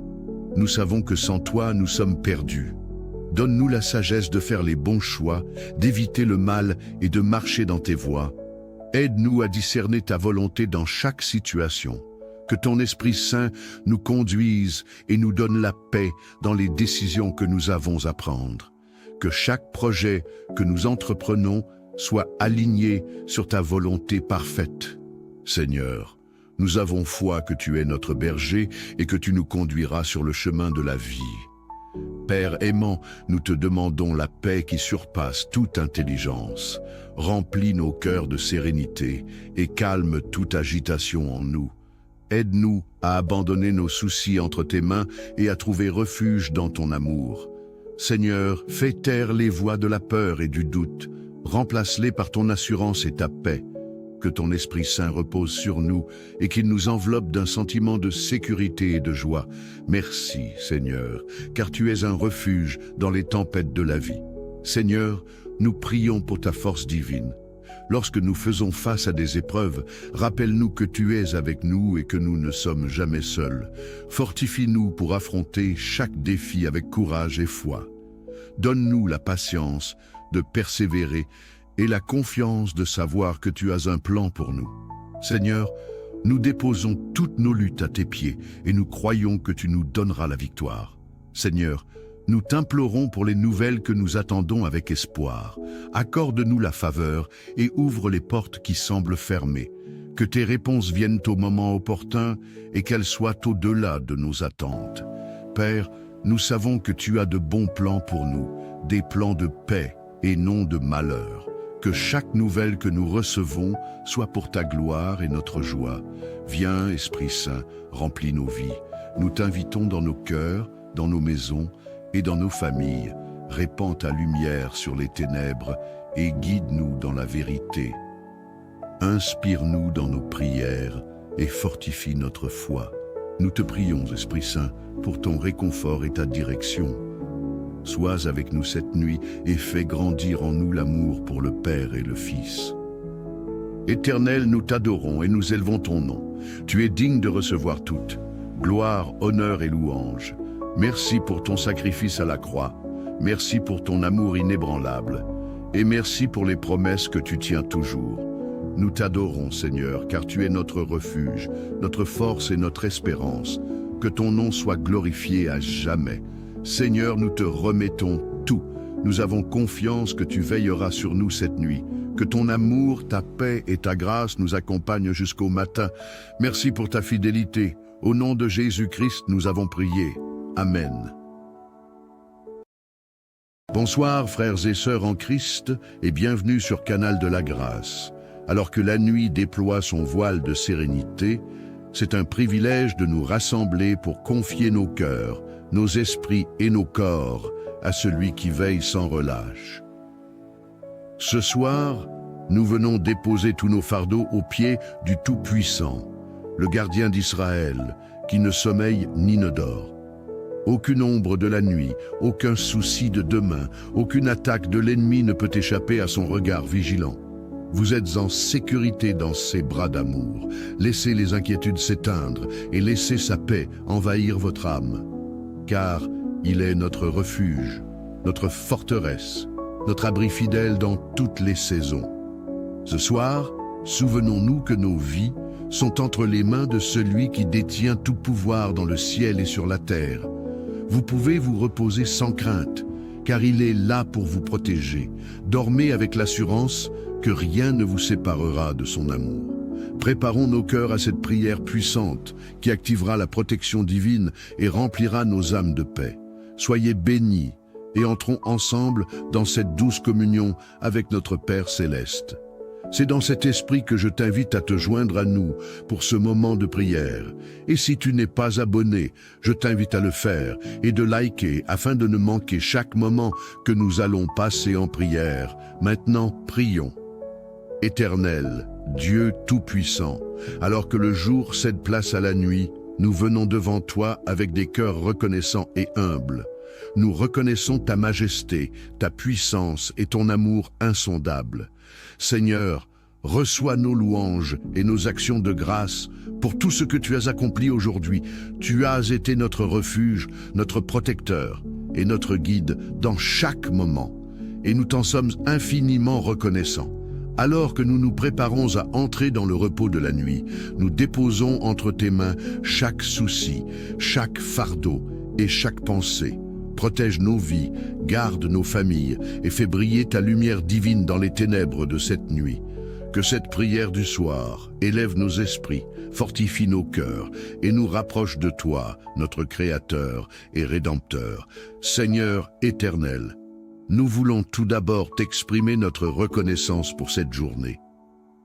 Nous savons que sans toi, nous sommes perdus. Donne-nous la sagesse de faire les bons choix, d'éviter le mal et de marcher dans tes voies. Aide-nous à discerner ta volonté dans chaque situation. Que ton Esprit Saint nous conduise et nous donne la paix dans les décisions que nous avons à prendre. Que chaque projet que nous entreprenons soit aligné sur ta volonté parfaite. Seigneur, nous avons foi que tu es notre berger et que tu nous conduiras sur le chemin de la vie. Père aimant, nous te demandons la paix qui surpasse toute intelligence. Remplis nos cœurs de sérénité et calme toute agitation en nous. Aide-nous à abandonner nos soucis entre tes mains et à trouver refuge dans ton amour. Seigneur, fais taire les voix de la peur et du doute. Remplace-les par ton assurance et ta paix. Que ton Esprit Saint repose sur nous et qu'il nous enveloppe d'un sentiment de sécurité et de joie. Merci, Seigneur, car tu es un refuge dans les tempêtes de la vie. Seigneur, nous prions pour ta force divine. Lorsque nous faisons face à des épreuves, rappelle-nous que tu es avec nous et que nous ne sommes jamais seuls. Fortifie-nous pour affronter chaque défi avec courage et foi. Donne-nous la patience de persévérer et la confiance de savoir que tu as un plan pour nous. Seigneur, nous déposons toutes nos luttes à tes pieds et nous croyons que tu nous donneras la victoire. Seigneur, nous t'implorons pour les nouvelles que nous attendons avec espoir. Accorde-nous la faveur et ouvre les portes qui semblent fermées. Que tes réponses viennent au moment opportun et qu'elles soient au-delà de nos attentes. Père, nous savons que tu as de bons plans pour nous, des plans de paix et non de malheur. Que chaque nouvelle que nous recevons soit pour ta gloire et notre joie. Viens, Esprit Saint, remplis nos vies. Nous t'invitons dans nos cœurs, dans nos maisons et dans nos familles. Répands ta lumière sur les ténèbres et guide-nous dans la vérité. Inspire-nous dans nos prières et fortifie notre foi. Nous te prions, Esprit Saint, pour ton réconfort et ta direction. Sois avec nous cette nuit et fais grandir en nous l'amour pour le Père et le Fils. Éternel, nous t'adorons et nous élevons ton nom. Tu es digne de recevoir toute gloire, honneur et louange. Merci pour ton sacrifice à la croix. Merci pour ton amour inébranlable. Et merci pour les promesses que tu tiens toujours. Nous t'adorons, Seigneur, car tu es notre refuge, notre force et notre espérance. Que ton nom soit glorifié à jamais. Seigneur, nous te remettons tout. Nous avons confiance que tu veilleras sur nous cette nuit. Que ton amour, ta paix et ta grâce nous accompagnent jusqu'au matin. Merci pour ta fidélité. Au nom de Jésus-Christ, nous avons prié. Amen. Bonsoir, frères et sœurs en Christ, et bienvenue sur Canal de la Grâce. Alors que la nuit déploie son voile de sérénité, c'est un privilège de nous rassembler pour confier nos cœurs, nos esprits et nos corps à celui qui veille sans relâche. Ce soir, nous venons déposer tous nos fardeaux aux pieds du Tout-Puissant, le gardien d'Israël, qui ne sommeille ni ne dort. Aucune ombre de la nuit, aucun souci de demain, aucune attaque de l'ennemi ne peut échapper à son regard vigilant. Vous êtes en sécurité dans ses bras d'amour. Laissez les inquiétudes s'éteindre et laissez sa paix envahir votre âme. Car il est notre refuge, notre forteresse, notre abri fidèle dans toutes les saisons. Ce soir, souvenons-nous que nos vies sont entre les mains de celui qui détient tout pouvoir dans le ciel et sur la terre. Vous pouvez vous reposer sans crainte, car il est là pour vous protéger. Dormez avec l'assurance que rien ne vous séparera de son amour. Préparons nos cœurs à cette prière puissante qui activera la protection divine et remplira nos âmes de paix. Soyez bénis et entrons ensemble dans cette douce communion avec notre Père Céleste. C'est dans cet esprit que je t'invite à te joindre à nous pour ce moment de prière. Et si tu n'es pas abonné, je t'invite à le faire et de liker afin de ne manquer chaque moment que nous allons passer en prière. Maintenant, prions. Éternel, Dieu Tout-Puissant, alors que le jour cède place à la nuit, nous venons devant toi avec des cœurs reconnaissants et humbles. Nous reconnaissons ta majesté, ta puissance et ton amour insondable. Seigneur, reçois nos louanges et nos actions de grâce pour tout ce que tu as accompli aujourd'hui. Tu as été notre refuge, notre protecteur et notre guide dans chaque moment. Et nous t'en sommes infiniment reconnaissants. Alors que nous nous préparons à entrer dans le repos de la nuit, nous déposons entre tes mains chaque souci, chaque fardeau et chaque pensée. Protège nos vies, garde nos familles et fais briller ta lumière divine dans les ténèbres de cette nuit. Que cette prière du soir élève nos esprits, fortifie nos cœurs et nous rapproche de toi, notre Créateur et Rédempteur. Seigneur éternel, nous voulons tout d'abord t'exprimer notre reconnaissance pour cette journée.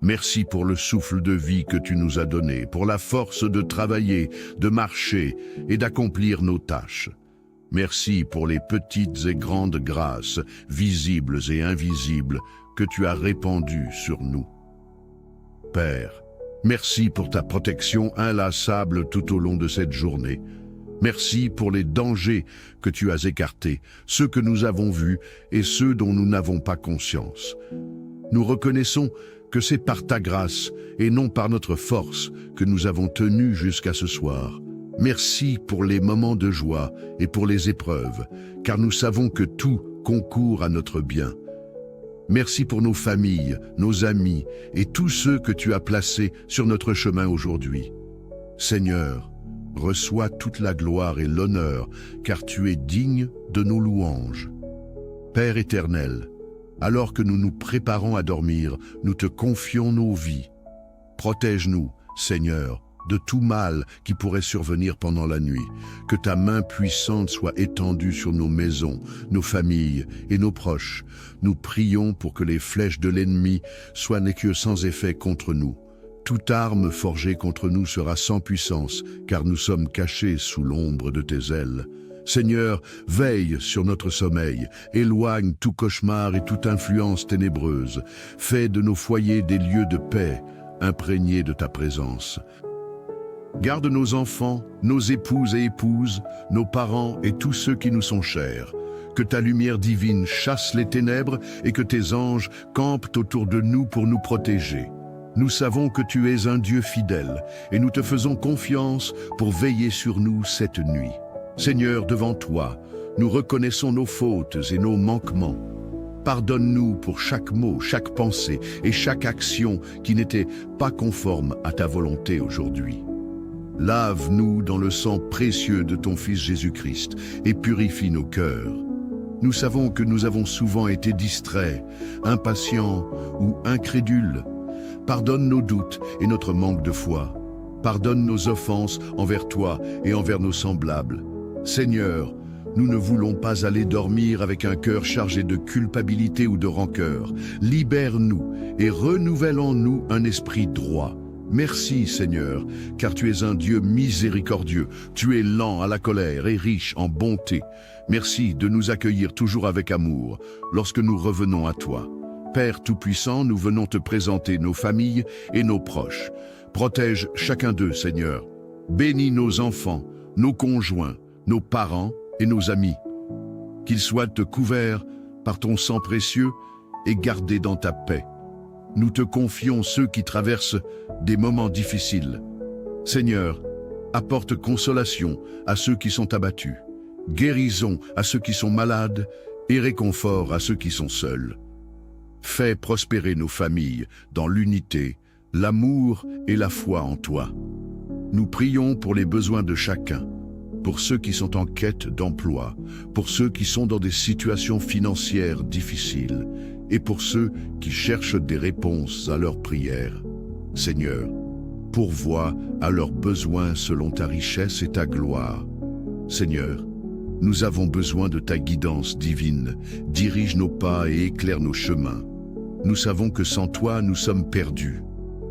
Merci pour le souffle de vie que tu nous as donné, pour la force de travailler, de marcher et d'accomplir nos tâches. Merci pour les petites et grandes grâces, visibles et invisibles, que tu as répandues sur nous. Père, merci pour ta protection inlassable tout au long de cette journée. Merci pour les dangers que tu as écartés, ceux que nous avons vus et ceux dont nous n'avons pas conscience. Nous reconnaissons que c'est par ta grâce et non par notre force que nous avons tenu jusqu'à ce soir. Merci pour les moments de joie et pour les épreuves, car nous savons que tout concourt à notre bien. Merci pour nos familles, nos amis et tous ceux que tu as placés sur notre chemin aujourd'hui. Seigneur, reçois toute la gloire et l'honneur, car tu es digne de nos louanges. Père éternel, alors que nous nous préparons à dormir, nous te confions nos vies. Protège-nous, Seigneur, de tout mal qui pourrait survenir pendant la nuit. Que ta main puissante soit étendue sur nos maisons, nos familles et nos proches. Nous prions pour que les flèches de l'ennemi soient que sans effet contre nous. Toute arme forgée contre nous sera sans puissance, car nous sommes cachés sous l'ombre de tes ailes. Seigneur, veille sur notre sommeil, éloigne tout cauchemar et toute influence ténébreuse. Fais de nos foyers des lieux de paix, imprégnés de ta présence. Garde nos enfants, nos épouses et épouses, nos parents et tous ceux qui nous sont chers. Que ta lumière divine chasse les ténèbres et que tes anges campent autour de nous pour nous protéger. Nous savons que tu es un Dieu fidèle et nous te faisons confiance pour veiller sur nous cette nuit. Seigneur, devant toi, nous reconnaissons nos fautes et nos manquements. Pardonne-nous pour chaque mot, chaque pensée et chaque action qui n'était pas conforme à ta volonté aujourd'hui. Lave-nous dans le sang précieux de ton Fils Jésus-Christ et purifie nos cœurs. Nous savons que nous avons souvent été distraits, impatients ou incrédules. Pardonne nos doutes et notre manque de foi. Pardonne nos offenses envers toi et envers nos semblables. Seigneur, nous ne voulons pas aller dormir avec un cœur chargé de culpabilité ou de rancœur. Libère-nous et renouvelle en nous un esprit droit. Merci Seigneur, car tu es un Dieu miséricordieux. Tu es lent à la colère et riche en bonté. Merci de nous accueillir toujours avec amour lorsque nous revenons à toi. Père Tout-Puissant, nous venons te présenter nos familles et nos proches. Protège chacun d'eux, Seigneur. Bénis nos enfants, nos conjoints, nos parents et nos amis. Qu'ils soient couverts par ton sang précieux et gardés dans ta paix. Nous te confions ceux qui traversent des moments difficiles. Seigneur, apporte consolation à ceux qui sont abattus, guérison à ceux qui sont malades et réconfort à ceux qui sont seuls. Fais prospérer nos familles dans l'unité, l'amour et la foi en toi. Nous prions pour les besoins de chacun, pour ceux qui sont en quête d'emploi, pour ceux qui sont dans des situations financières difficiles et pour ceux qui cherchent des réponses à leurs prières. Seigneur, pourvois à leurs besoins selon ta richesse et ta gloire. Seigneur, nous avons besoin de ta guidance divine. Dirige nos pas et éclaire nos chemins. Nous savons que sans toi, nous sommes perdus.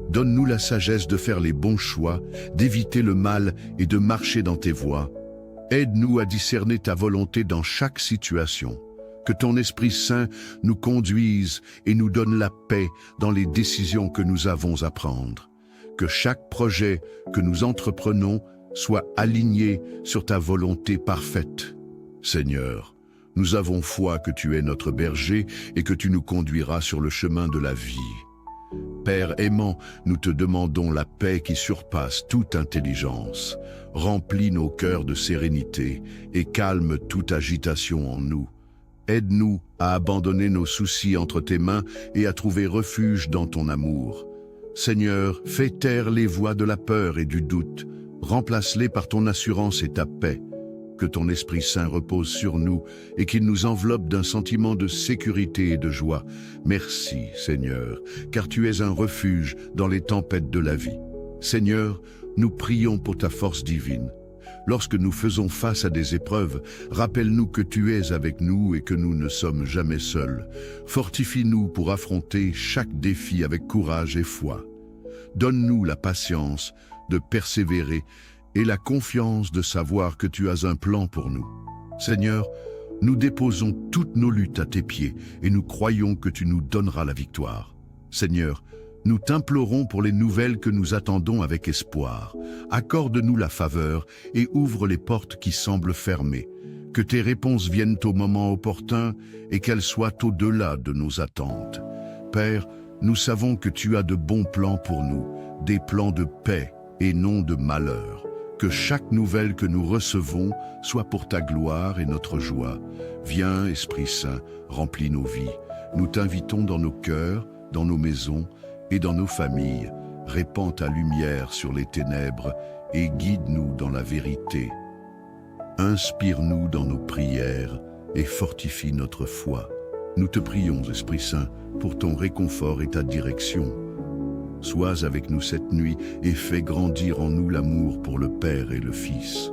Donne-nous la sagesse de faire les bons choix, d'éviter le mal et de marcher dans tes voies. Aide-nous à discerner ta volonté dans chaque situation. Que ton Esprit Saint nous conduise et nous donne la paix dans les décisions que nous avons à prendre. Que chaque projet que nous entreprenons soit aligné sur ta volonté parfaite. Seigneur, nous avons foi que tu es notre berger et que tu nous conduiras sur le chemin de la vie. Père aimant, nous te demandons la paix qui surpasse toute intelligence. Remplis nos cœurs de sérénité et calme toute agitation en nous. Aide-nous à abandonner nos soucis entre tes mains et à trouver refuge dans ton amour. Seigneur, fais taire les voix de la peur et du doute. Remplace-les par ton assurance et ta paix. Que ton Esprit Saint repose sur nous et qu'il nous enveloppe d'un sentiment de sécurité et de joie. Merci, Seigneur, car tu es un refuge dans les tempêtes de la vie. Seigneur, nous prions pour ta force divine. Lorsque nous faisons face à des épreuves, rappelle-nous que tu es avec nous et que nous ne sommes jamais seuls. Fortifie-nous pour affronter chaque défi avec courage et foi. Donne-nous la patience de persévérer et la confiance de savoir que tu as un plan pour nous. Seigneur, nous déposons toutes nos luttes à tes pieds et nous croyons que tu nous donneras la victoire. Seigneur, nous t'implorons pour les nouvelles que nous attendons avec espoir. Accorde-nous la faveur et ouvre les portes qui semblent fermées. Que tes réponses viennent au moment opportun et qu'elles soient au-delà de nos attentes. Père, nous savons que tu as de bons plans pour nous, des plans de paix et non de malheur. Que chaque nouvelle que nous recevons soit pour ta gloire et notre joie. Viens, Esprit Saint, remplis nos vies. Nous t'invitons dans nos cœurs, dans nos maisons et dans nos familles. Répands ta lumière sur les ténèbres et guide-nous dans la vérité. Inspire-nous dans nos prières et fortifie notre foi. Nous te prions, Esprit Saint, pour ton réconfort et ta direction. Sois avec nous cette nuit et fais grandir en nous l'amour pour le Père et le Fils.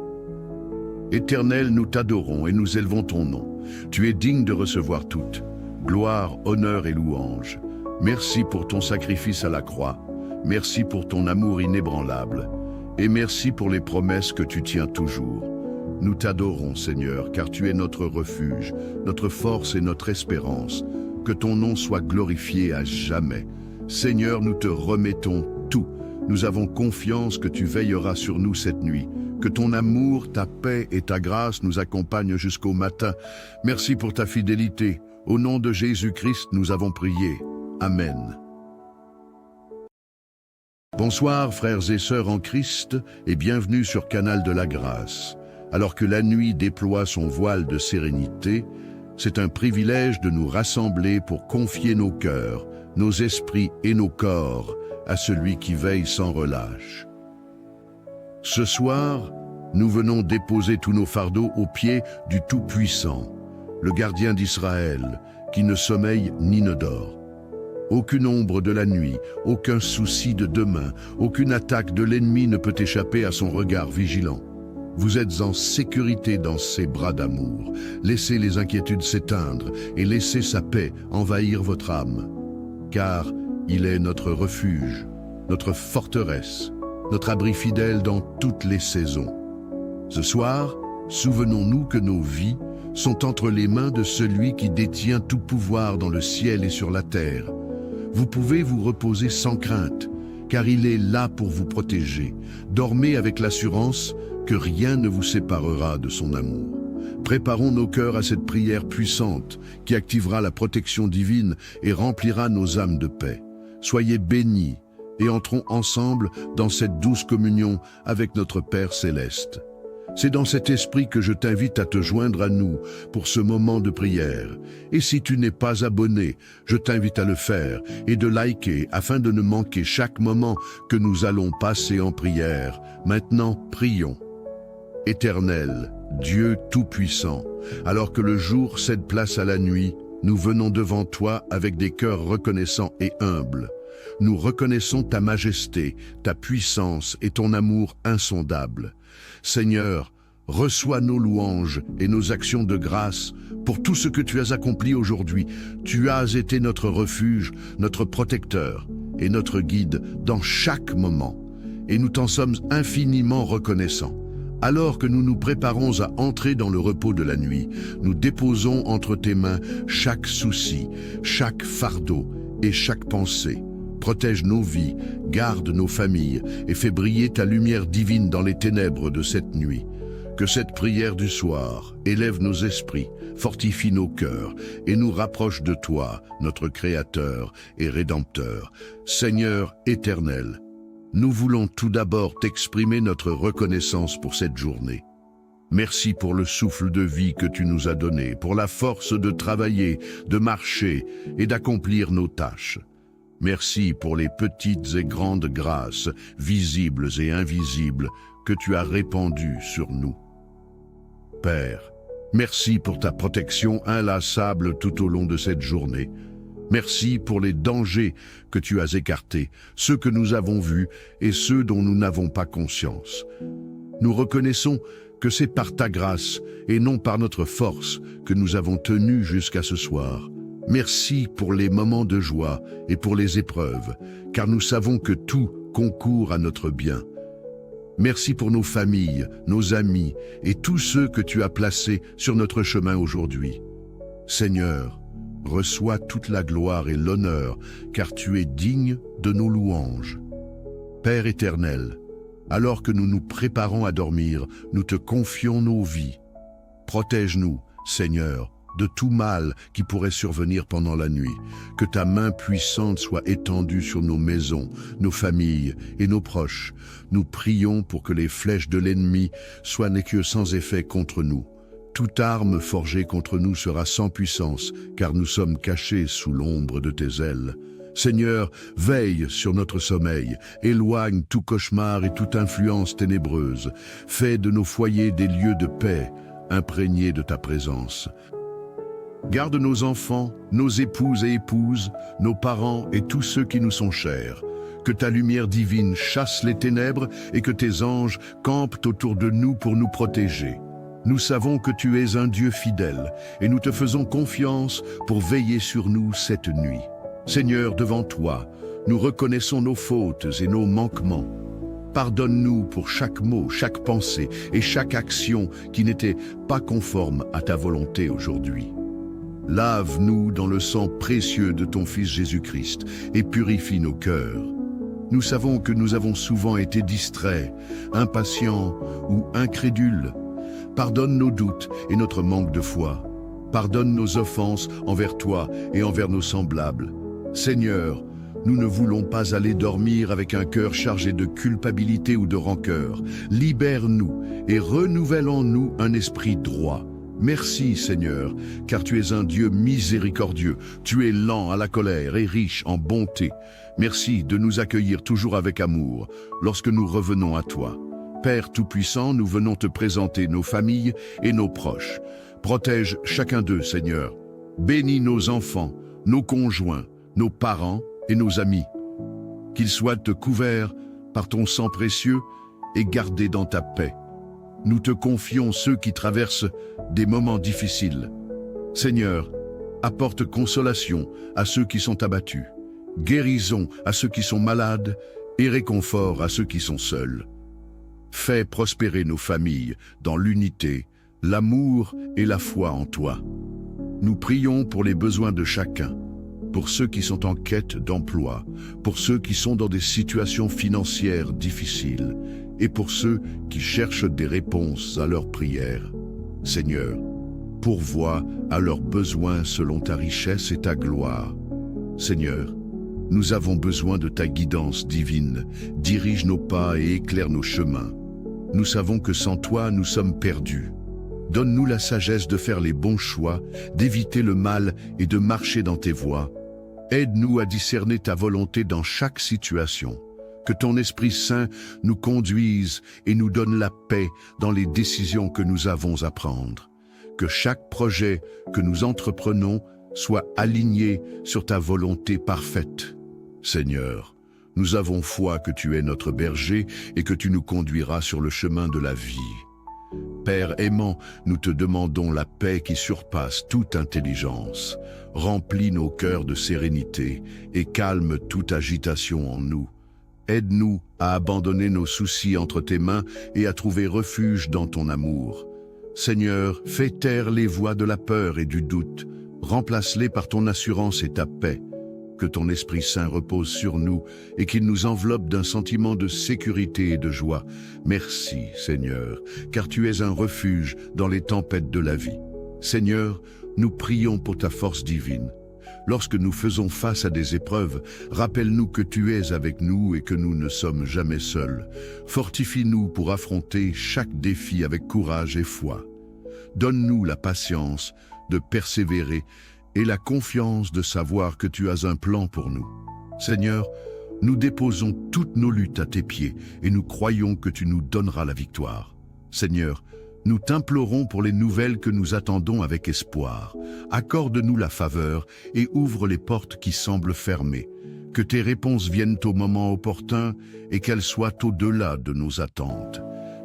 Éternel, nous t'adorons et nous élevons ton nom. Tu es digne de recevoir toute gloire, honneur et louange. Merci pour ton sacrifice à la croix. Merci pour ton amour inébranlable. Et merci pour les promesses que tu tiens toujours. Nous t'adorons, Seigneur, car tu es notre refuge, notre force et notre espérance. Que ton nom soit glorifié à jamais. Seigneur, nous te remettons tout. Nous avons confiance que tu veilleras sur nous cette nuit. Que ton amour, ta paix et ta grâce nous accompagnent jusqu'au matin. Merci pour ta fidélité. Au nom de Jésus-Christ, nous avons prié. Amen. Bonsoir, frères et sœurs en Christ, et bienvenue sur Canal de la Grâce. Alors que la nuit déploie son voile de sérénité, c'est un privilège de nous rassembler pour confier nos cœurs, nos esprits et nos corps à celui qui veille sans relâche. Ce soir, nous venons déposer tous nos fardeaux aux pieds du Tout-Puissant, le gardien d'Israël, qui ne sommeille ni ne dort. Aucune ombre de la nuit, aucun souci de demain, aucune attaque de l'ennemi ne peut échapper à son regard vigilant. Vous êtes en sécurité dans ses bras d'amour. Laissez les inquiétudes s'éteindre et laissez sa paix envahir votre âme. Car il est notre refuge, notre forteresse, notre abri fidèle dans toutes les saisons. Ce soir, souvenons-nous que nos vies sont entre les mains de celui qui détient tout pouvoir dans le ciel et sur la terre. Vous pouvez vous reposer sans crainte, car il est là pour vous protéger. Dormez avec l'assurance que rien ne vous séparera de son amour. Préparons nos cœurs à cette prière puissante qui activera la protection divine et remplira nos âmes de paix. Soyez bénis et entrons ensemble dans cette douce communion avec notre Père céleste. C'est dans cet esprit que je t'invite à te joindre à nous pour ce moment de prière. Et si tu n'es pas abonné, je t'invite à le faire et de liker afin de ne manquer chaque moment que nous allons passer en prière. Maintenant, prions. Éternel, Dieu Tout-Puissant, alors que le jour cède place à la nuit, nous venons devant toi avec des cœurs reconnaissants et humbles. Nous reconnaissons ta majesté, ta puissance et ton amour insondable. Seigneur, reçois nos louanges et nos actions de grâce pour tout ce que tu as accompli aujourd'hui. Tu as été notre refuge, notre protecteur et notre guide dans chaque moment. Et nous t'en sommes infiniment reconnaissants. Alors que nous nous préparons à entrer dans le repos de la nuit, nous déposons entre tes mains chaque souci, chaque fardeau et chaque pensée. Protège nos vies, garde nos familles et fais briller ta lumière divine dans les ténèbres de cette nuit. Que cette prière du soir élève nos esprits, fortifie nos cœurs et nous rapproche de toi, notre Créateur et Rédempteur. Seigneur éternel, nous voulons tout d'abord t'exprimer notre reconnaissance pour cette journée. Merci pour le souffle de vie que tu nous as donné, pour la force de travailler, de marcher et d'accomplir nos tâches. Merci pour les petites et grandes grâces, visibles et invisibles, que tu as répandues sur nous. Père, merci pour ta protection inlassable tout au long de cette journée. Merci pour les dangers que tu as écartés, ceux que nous avons vus et ceux dont nous n'avons pas conscience. Nous reconnaissons que c'est par ta grâce et non par notre force que nous avons tenu jusqu'à ce soir. Merci pour les moments de joie et pour les épreuves, car nous savons que tout concourt à notre bien. Merci pour nos familles, nos amis et tous ceux que tu as placés sur notre chemin aujourd'hui. Seigneur, reçois toute la gloire et l'honneur, car tu es digne de nos louanges. Père éternel, alors que nous nous préparons à dormir, nous te confions nos vies. Protège-nous, Seigneur, de tout mal qui pourrait survenir pendant la nuit. Que ta main puissante soit étendue sur nos maisons, nos familles et nos proches. Nous prions pour que les flèches de l'ennemi soient que sans effet contre nous. Toute arme forgée contre nous sera sans puissance, car nous sommes cachés sous l'ombre de tes ailes. Seigneur, veille sur notre sommeil, éloigne tout cauchemar et toute influence ténébreuse. Fais de nos foyers des lieux de paix, imprégnés de ta présence. Garde nos enfants, nos épouses et épouses, nos parents et tous ceux qui nous sont chers. Que ta lumière divine chasse les ténèbres et que tes anges campent autour de nous pour nous protéger. Nous savons que tu es un Dieu fidèle et nous te faisons confiance pour veiller sur nous cette nuit. Seigneur, devant toi, nous reconnaissons nos fautes et nos manquements. Pardonne-nous pour chaque mot, chaque pensée et chaque action qui n'était pas conforme à ta volonté aujourd'hui. Lave-nous dans le sang précieux de ton Fils Jésus-Christ et purifie nos cœurs. Nous savons que nous avons souvent été distraits, impatients ou incrédules. Pardonne nos doutes et notre manque de foi. Pardonne nos offenses envers toi et envers nos semblables. Seigneur, nous ne voulons pas aller dormir avec un cœur chargé de culpabilité ou de rancœur. Libère-nous et renouvelle en nous un esprit droit. Merci Seigneur, car tu es un Dieu miséricordieux, tu es lent à la colère et riche en bonté. Merci de nous accueillir toujours avec amour lorsque nous revenons à toi. Père Tout-Puissant, nous venons te présenter nos familles et nos proches. Protège chacun d'eux, Seigneur. Bénis nos enfants, nos conjoints, nos parents et nos amis. Qu'ils soient couverts par ton sang précieux et gardés dans ta paix. Nous te confions ceux qui traversent des moments difficiles. Seigneur, apporte consolation à ceux qui sont abattus, guérison à ceux qui sont malades et réconfort à ceux qui sont seuls. Fais prospérer nos familles dans l'unité, l'amour et la foi en toi. Nous prions pour les besoins de chacun, pour ceux qui sont en quête d'emploi, pour ceux qui sont dans des situations financières difficiles et pour ceux qui cherchent des réponses à leurs prières. Seigneur, pourvois à leurs besoins selon ta richesse et ta gloire. Seigneur, nous avons besoin de ta guidance divine. Dirige nos pas et éclaire nos chemins. Nous savons que sans toi, nous sommes perdus. Donne-nous la sagesse de faire les bons choix, d'éviter le mal et de marcher dans tes voies. Aide-nous à discerner ta volonté dans chaque situation. Que ton Esprit Saint nous conduise et nous donne la paix dans les décisions que nous avons à prendre. Que chaque projet que nous entreprenons soit aligné sur ta volonté parfaite. Seigneur, nous avons foi que tu es notre berger et que tu nous conduiras sur le chemin de la vie. Père aimant, nous te demandons la paix qui surpasse toute intelligence. Remplis nos cœurs de sérénité et calme toute agitation en nous. Aide-nous à abandonner nos soucis entre tes mains et à trouver refuge dans ton amour. Seigneur, fais taire les voix de la peur et du doute. Remplace-les par ton assurance et ta paix. Que ton Esprit Saint repose sur nous et qu'il nous enveloppe d'un sentiment de sécurité et de joie. Merci, Seigneur, car tu es un refuge dans les tempêtes de la vie. Seigneur, nous prions pour ta force divine. Lorsque nous faisons face à des épreuves, rappelle-nous que tu es avec nous et que nous ne sommes jamais seuls. Fortifie-nous pour affronter chaque défi avec courage et foi. Donne-nous la patience de persévérer et la confiance de savoir que tu as un plan pour nous. Seigneur, nous déposons toutes nos luttes à tes pieds et nous croyons que tu nous donneras la victoire. Seigneur, nous t'implorons pour les nouvelles que nous attendons avec espoir. Accorde-nous la faveur et ouvre les portes qui semblent fermées. Que tes réponses viennent au moment opportun et qu'elles soient au-delà de nos attentes.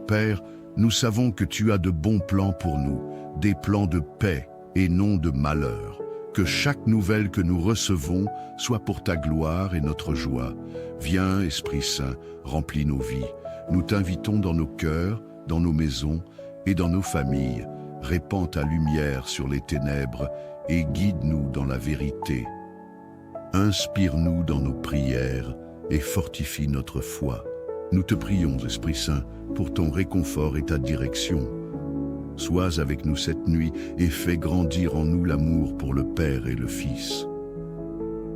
Père, nous savons que tu as de bons plans pour nous, des plans de paix et non de malheur. Que chaque nouvelle que nous recevons soit pour ta gloire et notre joie. Viens, Esprit Saint, remplis nos vies. Nous t'invitons dans nos cœurs, dans nos maisons et dans nos familles. Répands ta lumière sur les ténèbres et guide-nous dans la vérité. Inspire-nous dans nos prières et fortifie notre foi. Nous te prions, Esprit Saint, pour ton réconfort et ta direction. Sois avec nous cette nuit et fais grandir en nous l'amour pour le Père et le Fils.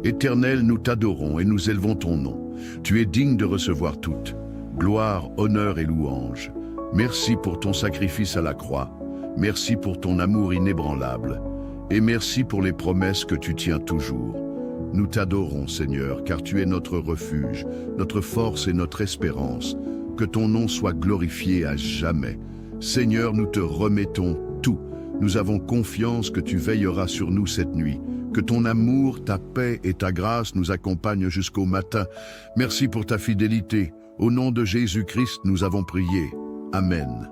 Éternel, nous t'adorons et nous élevons ton nom. Tu es digne de recevoir toute gloire, honneur et louange. Merci pour ton sacrifice à la croix. Merci pour ton amour inébranlable. Et merci pour les promesses que tu tiens toujours. Nous t'adorons, Seigneur, car tu es notre refuge, notre force et notre espérance. Que ton nom soit glorifié à jamais. Seigneur, nous te remettons tout. Nous avons confiance que tu veilleras sur nous cette nuit. Que ton amour, ta paix et ta grâce nous accompagnent jusqu'au matin. Merci pour ta fidélité. Au nom de Jésus-Christ, nous avons prié. Amen.